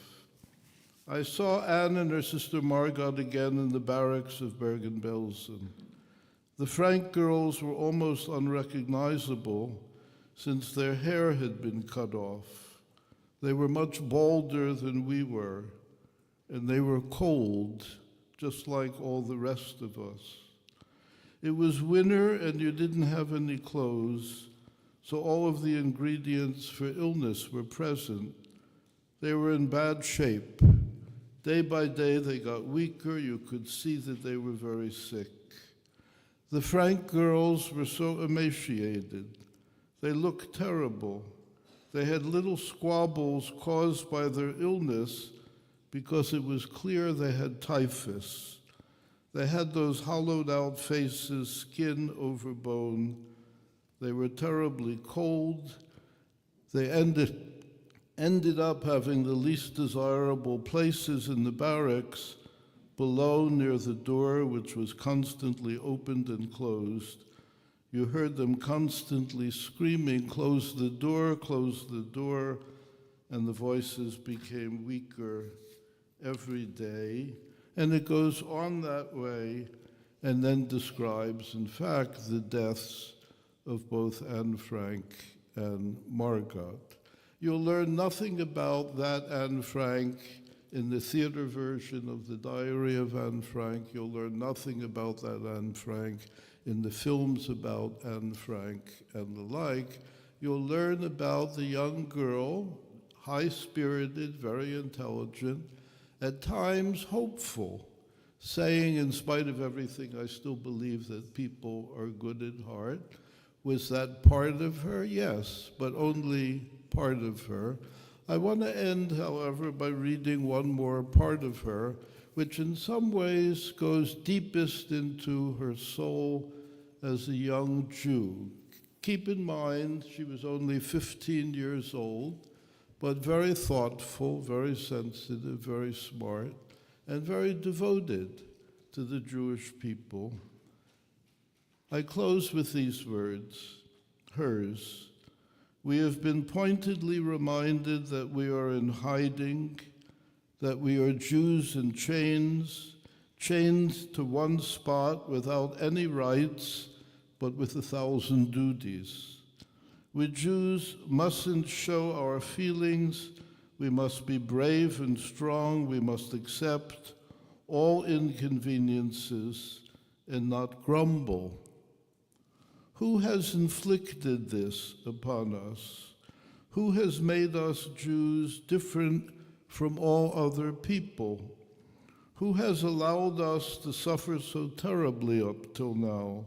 I saw Anne and her sister Margot again in the barracks of Bergen-Belsen. The Frank girls were almost unrecognizable since their hair had been cut off. They were much balder than we were, and they were cold, just like all the rest of us. It was winter and you didn't have any clothes, so all of the ingredients for illness were present. They were in bad shape. Day by day they got weaker. You could see that they were very sick. The Frank girls were so emaciated. They looked terrible. They had little squabbles caused by their illness because it was clear they had typhus. They had those hollowed out faces, skin over bone. They were terribly cold. They ended up having the least desirable places in the barracks, below near the door, which was constantly opened and closed. You heard them constantly screaming, close the door, and the voices became weaker every day. And it goes on that way, and then describes, in fact, the deaths of both Anne Frank and Margot. You'll learn nothing about that Anne Frank in the theater version of the Diary of Anne Frank. You'll learn nothing about that Anne Frank in the films about Anne Frank and the like. You'll learn about the young girl, high-spirited, very intelligent, at times hopeful, saying, in spite of everything, I still believe that people are good at heart. Was that part of her? Yes, but only part of her. I want to end, however, by reading one more part of her, which in some ways goes deepest into her soul as a young Jew. Keep in mind, she was only 15 years old, but very thoughtful, very sensitive, very smart, and very devoted to the Jewish people. I close with these words, hers. We have been pointedly reminded that we are in hiding, that we are Jews in chains, chained to one spot without any rights, but with 1,000 duties. We Jews mustn't show our feelings. We must be brave and strong. We must accept all inconveniences and not grumble. Who has inflicted this upon us? Who has made us Jews different from all other people? Who has allowed us to suffer so terribly up till now?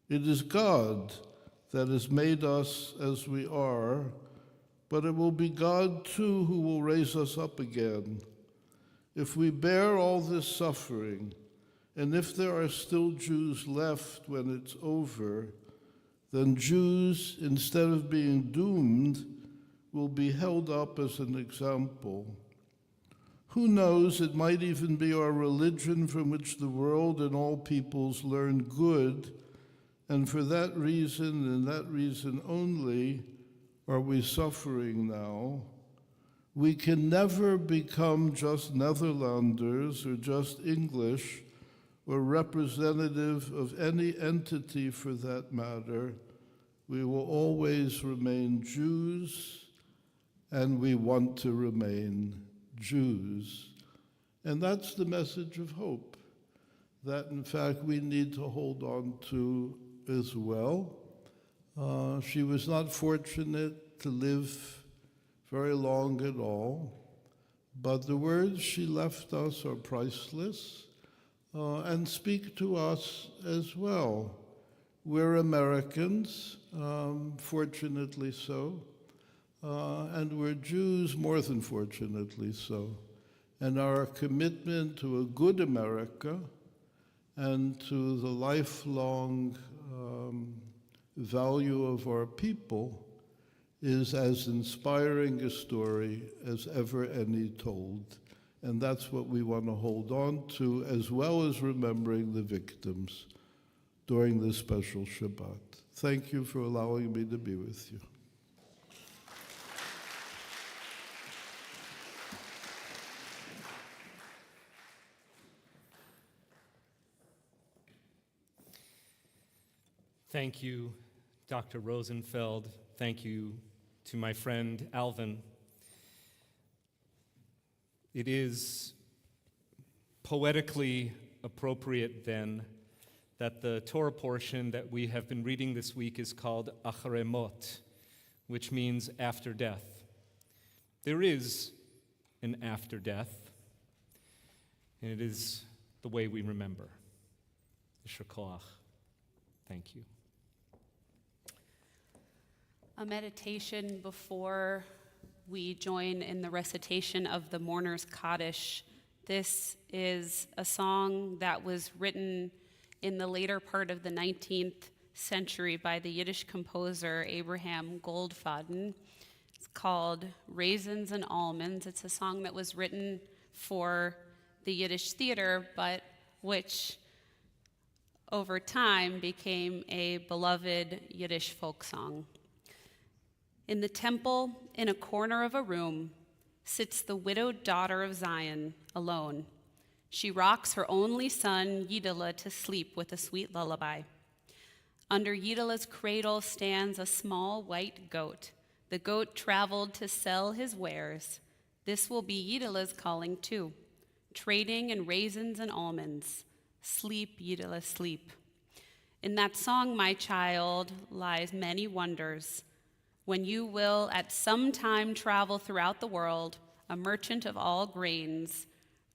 It is God that has made us as we are, but it will be God too who will raise us up again. If we bear all this suffering, and if there are still Jews left when it's over, then Jews, instead of being doomed, will be held up as an example. Who knows, it might even be our religion from which the world and all peoples learn good And for that reason, and that reason only, are we suffering now. We can never become just Netherlanders or just English or representative of any entity for that matter. We will always remain Jews, and we want to remain Jews. And that's the message of hope that, in fact, we need to hold on to as well. She was not fortunate to live very long at all, but the words she left us are priceless and speak to us as well. We're Americans, fortunately so, and we're Jews more than fortunately so. And our commitment to a good America and to the lifelong value of our people is as inspiring a story as ever any told. And that's what we want to hold on to, as well as remembering the victims during this special Shabbat. Thank you for allowing me to be with you. Thank you, Dr. Rosenfeld. Thank you to my friend Alvin. It is poetically appropriate then that the Torah portion that we have been reading this week is called Acharei Mot, which means after death. There is an after death, and it is the way we remember. Yisher Koach. Thank you. A meditation before we join in the recitation of the Mourner's Kaddish. This is a song that was written in the later part of the 19th century by the Yiddish composer Abraham Goldfaden. It's called Raisins and Almonds. It's a song that was written for the Yiddish theater, but which over time became a beloved Yiddish folk song. In the temple, in a corner of a room, sits the widowed daughter of Zion, alone. She rocks her only son, Yidela, to sleep with a sweet lullaby. Under Yidela's cradle stands a small white goat. The goat traveled to sell his wares. This will be Yidela's calling too, trading in raisins and almonds. Sleep, Yidela, sleep. In that song, my child, lies many wonders. When you will at some time travel throughout the world, a merchant of all grains,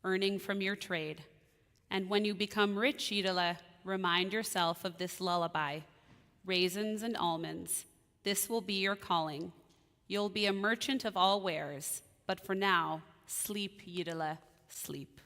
earning from your trade. And when you become rich, Yidela, remind yourself of this lullaby, raisins and almonds. This will be your calling. You'll be a merchant of all wares, but for now, sleep, Yidela, sleep.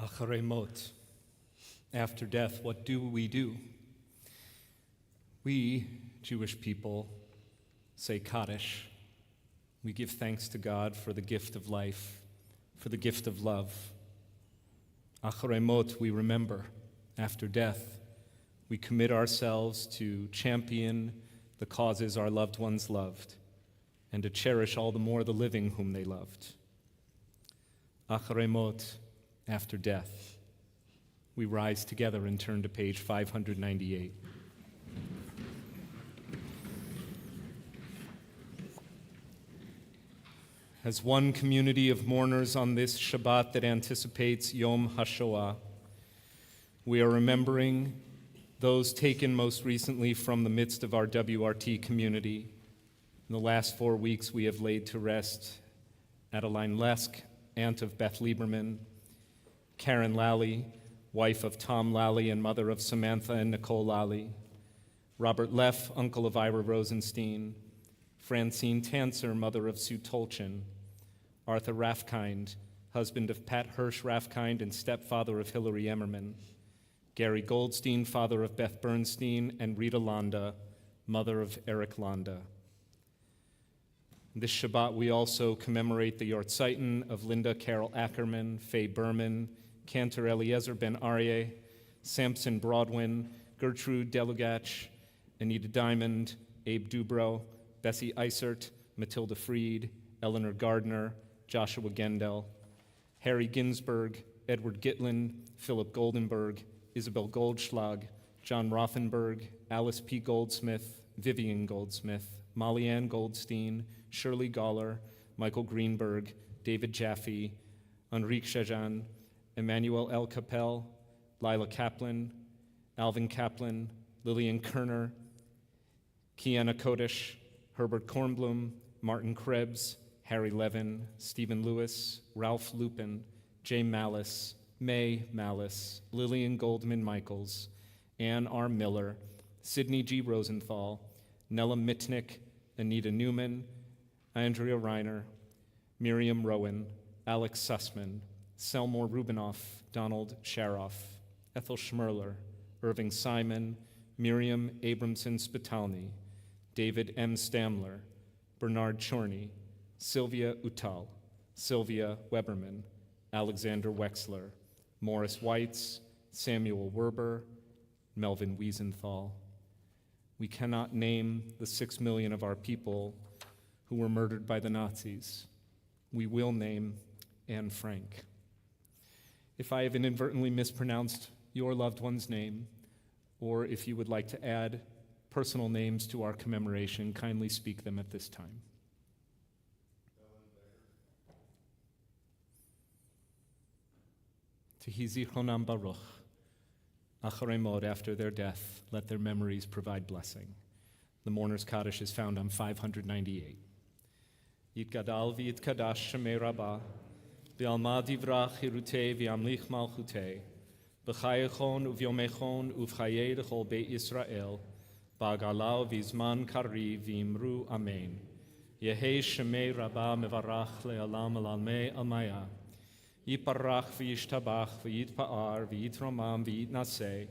Acharei mot. After death, what do? We, Jewish people, say Kaddish. We give thanks to God for the gift of life, for the gift of love. Acharei mot, we remember. After death, we commit ourselves to champion the causes our loved ones loved, and to cherish all the more the living whom they loved. Acharei mot, after death, we rise together and turn to page 598. As one community of mourners on this Shabbat that anticipates Yom HaShoah, we are remembering those taken most recently from the midst of our WRT community. In the last 4 weeks, we have laid to rest Adeline Lesk, aunt of Beth Lieberman, Karen Lally, wife of Tom Lally and mother of Samantha and Nicole Lally, Robert Leff, uncle of Ira Rosenstein, Francine Tanzer, mother of Sue Tolchin, Arthur Raffkind, husband of Pat Hirsch Raffkind and stepfather of Hillary Emmerman, Gary Goldstein, father of Beth Bernstein, and Rita Landa, mother of Eric Landa. This Shabbat, we also commemorate the Yortzeiten of Linda Carol Ackerman, Faye Berman, Cantor Eliezer Ben Aryeh, Samson Broadwin, Gertrude Delugach, Anita Diamond, Abe Dubrow, Bessie Eisert, Matilda Freed, Eleanor Gardner, Joshua Gendel, Harry Ginsberg, Edward Gitlin, Philip Goldenberg, Isabel Goldschlag, John Rothenberg, Alice P. Goldsmith, Vivian Goldsmith, Molly Ann Goldstein, Shirley Galler, Michael Greenberg, David Jaffe, Enrique Shajan, Emmanuel L. Capel, Lila Kaplan, Alvin Kaplan, Lillian Kerner, Kiana Kodesh, Herbert Kornblum, Martin Krebs, Harry Levin, Stephen Lewis, Ralph Lupin, Jay Malice, May Malice, Lillian Goldman Michaels, Ann R. Miller, Sidney G. Rosenthal, Nella Mitnick, Anita Newman, Andrea Reiner, Miriam Rowan, Alex Sussman, Selmore Rubinoff, Donald Sharoff, Ethel Schmerler, Irving Simon, Miriam Abramson Spitalny, David M. Stamler, Bernard Chorney, Sylvia Utal, Sylvia Weberman, Alexander Wexler, Morris Weitz, Samuel Werber, Melvin Wiesenthal. We cannot name the 6 million of our people who were murdered by the Nazis. We will name Anne Frank. If I have inadvertently mispronounced your loved one's name, or if you would like to add personal names to our commemoration, kindly speak them at this time. Tehi zichronam baruch. Acharei mot, after their death, let their memories provide blessing. The mourner's Kaddish is found on 598. Yitgadal v'yitkadash shemei rabbah, v'alma divrach hirutei v'yamlich malchutei, b'chayechon uv'yomechon uv'chayei d'chol beit Yisrael, ba'galau v'zman kari v'imru amen. Yehei shemei rabbah mevarach le'alam alalmei almaya, Yiparach v'yishtabach v'yitpa'ar v'yitromam v'yitnaseh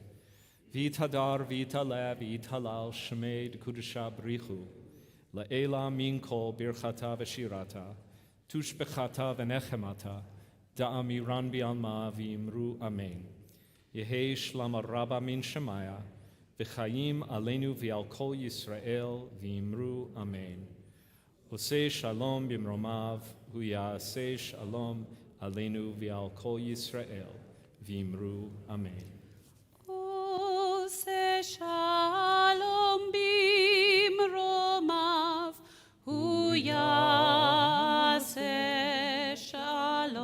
v'yithadar v'yitaleh v'yithalal shemei d'kudusha b'richu la'ela min kol birchata v'shirata tushbechata v'nechemata da'amiran bi'alma v'imru amen Yehei shlam rabba min shemaya v'chayim aleinu v'al kol Yisrael v'imru amen Oseh shalom b'mromav hu ya'aseh shalom Aleinu v'al kol Yisrael, v'imru amen. Ose shalom bimromav, hu yaseh shalom.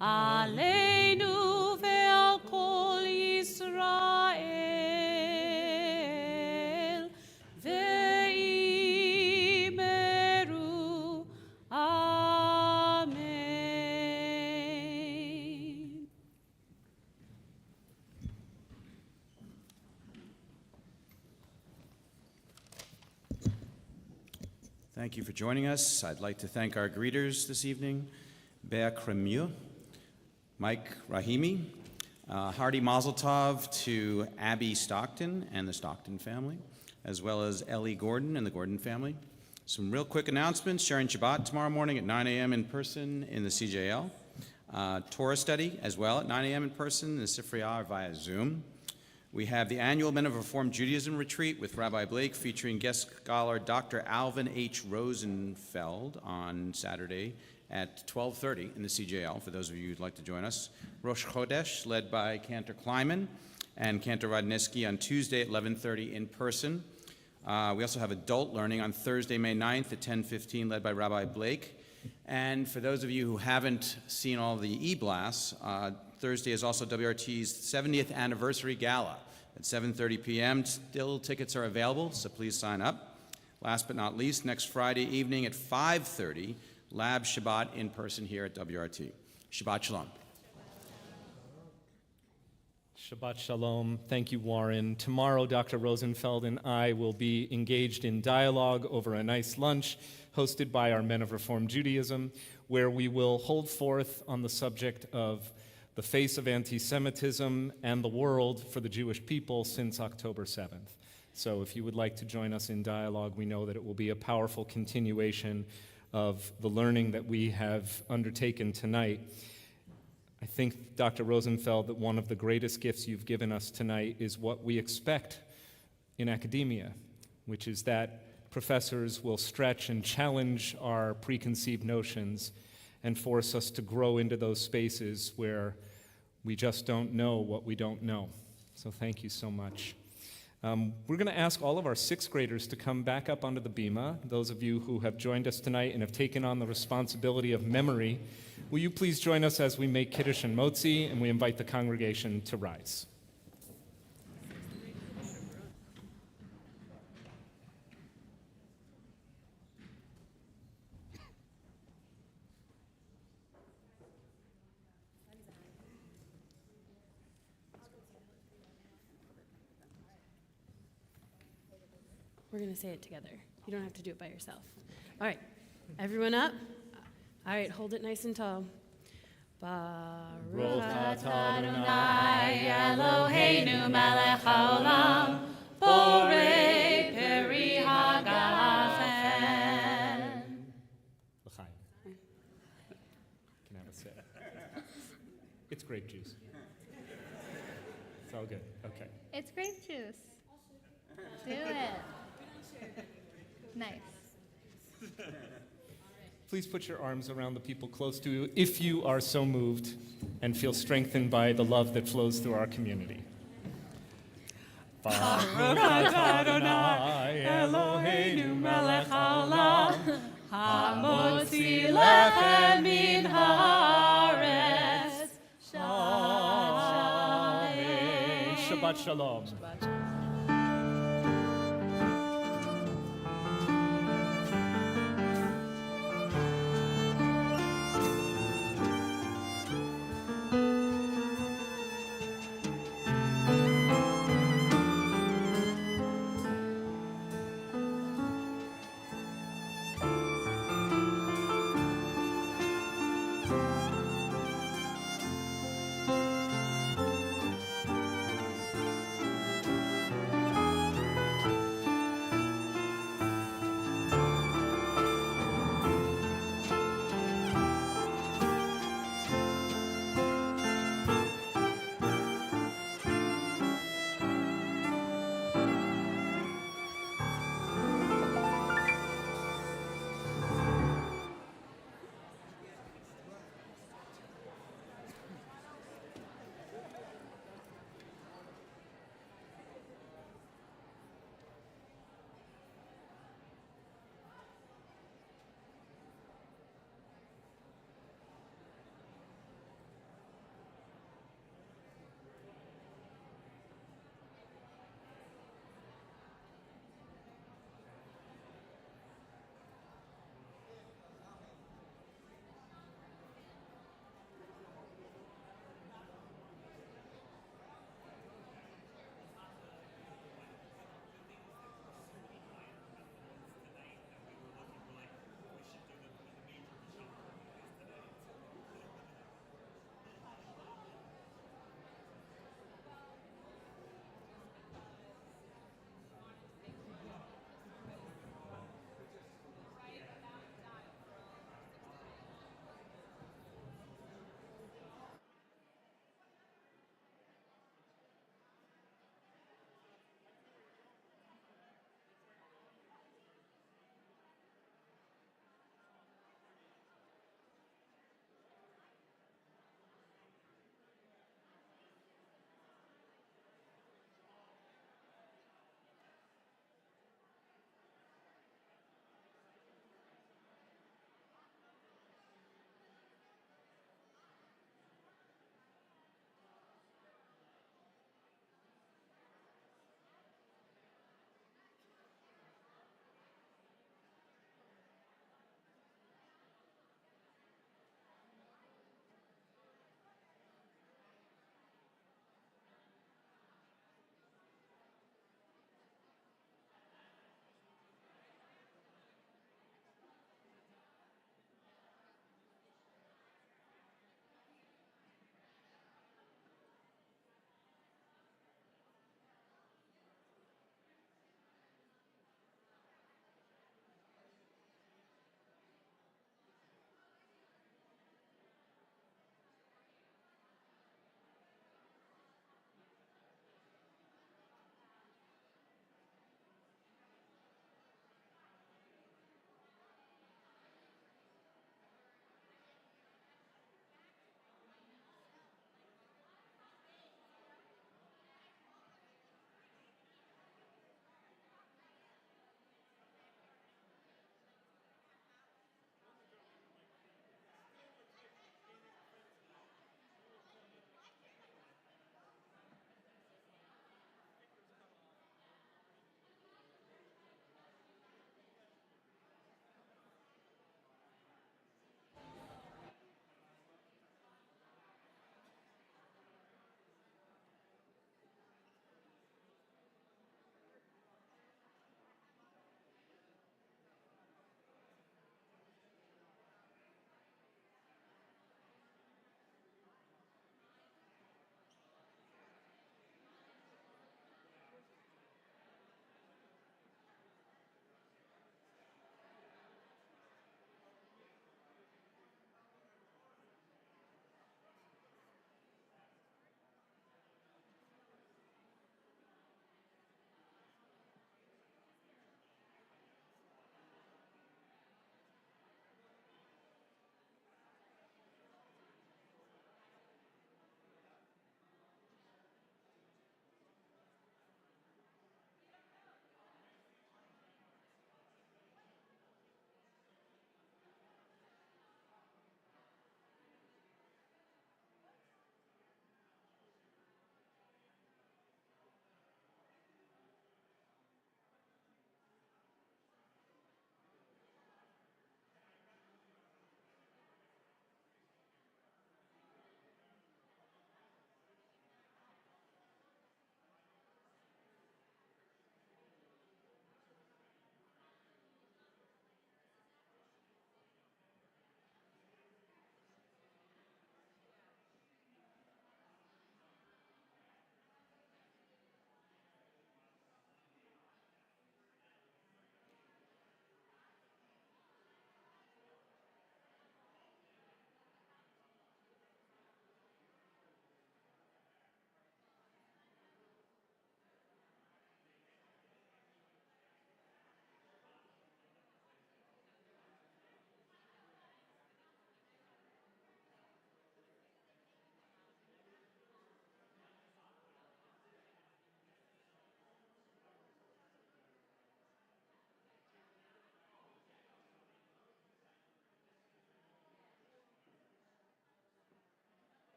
Aleinu v'al kol Yisrael, v'imeru amen. Thank you for joining us. I'd like to thank our greeters this evening, Bea Cremieux, Mike Rahimi. Hearty Mazel Tov to Abby Stockton and the Stockton family, as well as Ellie Gordon and the Gordon family. Some real quick announcements: sharing Shabbat tomorrow morning at 9 a.m. in person in the CJL. Torah study as well at 9 a.m. in person in the Sifriyah or via Zoom. We have the annual Men of Reformed Judaism retreat with Rabbi Blake featuring guest scholar Dr. Alvin H. Rosenfeld on Saturday at 12:30 in the CJL, for those of you who'd like to join us. Rosh Chodesh, led by Cantor Kleiman and Cantor Rodniski on Tuesday at 11:30 in person. We also have adult learning on Thursday, May 9th at 10:15, led by Rabbi Blake. And for those of you who haven't seen all the e-blasts, Thursday is also WRT's 70th anniversary gala at 7:30 p.m. Still tickets are available, so please sign up. Last but not least, next Friday evening at 5:30, Lab Shabbat in person here at WRT. Shabbat Shalom. Shabbat Shalom. Thank you, Warren. Tomorrow, Dr. Rosenfeld and I will be engaged in dialogue over a nice lunch hosted by our Men of Reformed Judaism, where we will hold forth on the subject of the face of anti-Semitism and the world for the Jewish people since October 7th. So if you would like to join us in dialogue, we know that it will be a powerful continuation of the learning that we have undertaken tonight. I think, Dr. Rosenfeld, that one of the greatest gifts you've given us tonight is what we expect in academia, which is that professors will stretch and challenge our preconceived notions and force us to grow into those spaces where we just don't know what we don't know. So thank you so much. We're going to ask all of our sixth graders to come back up onto the bima. Those of you who have joined us tonight and have taken on the responsibility of memory, will you please join us as we make Kiddush and Motzi, and we invite the congregation to rise. We're going to say it together. You don't have to do it by yourself. All right. Everyone up? All right. Hold it nice and tall. Baruch atah Adonai Eloheinu melech haolam borei peri hagafen. L'chaim. Can I have a sip? It's grape juice. It's all good. Okay. It's grape juice. Do it. Nice. Please put your arms around the people close to you if you are so moved and feel strengthened by the love that flows through our community. Baruch atah Adonai Eloheinu melech haolam hamotzi lechem min haaretz. Shabbat shalom.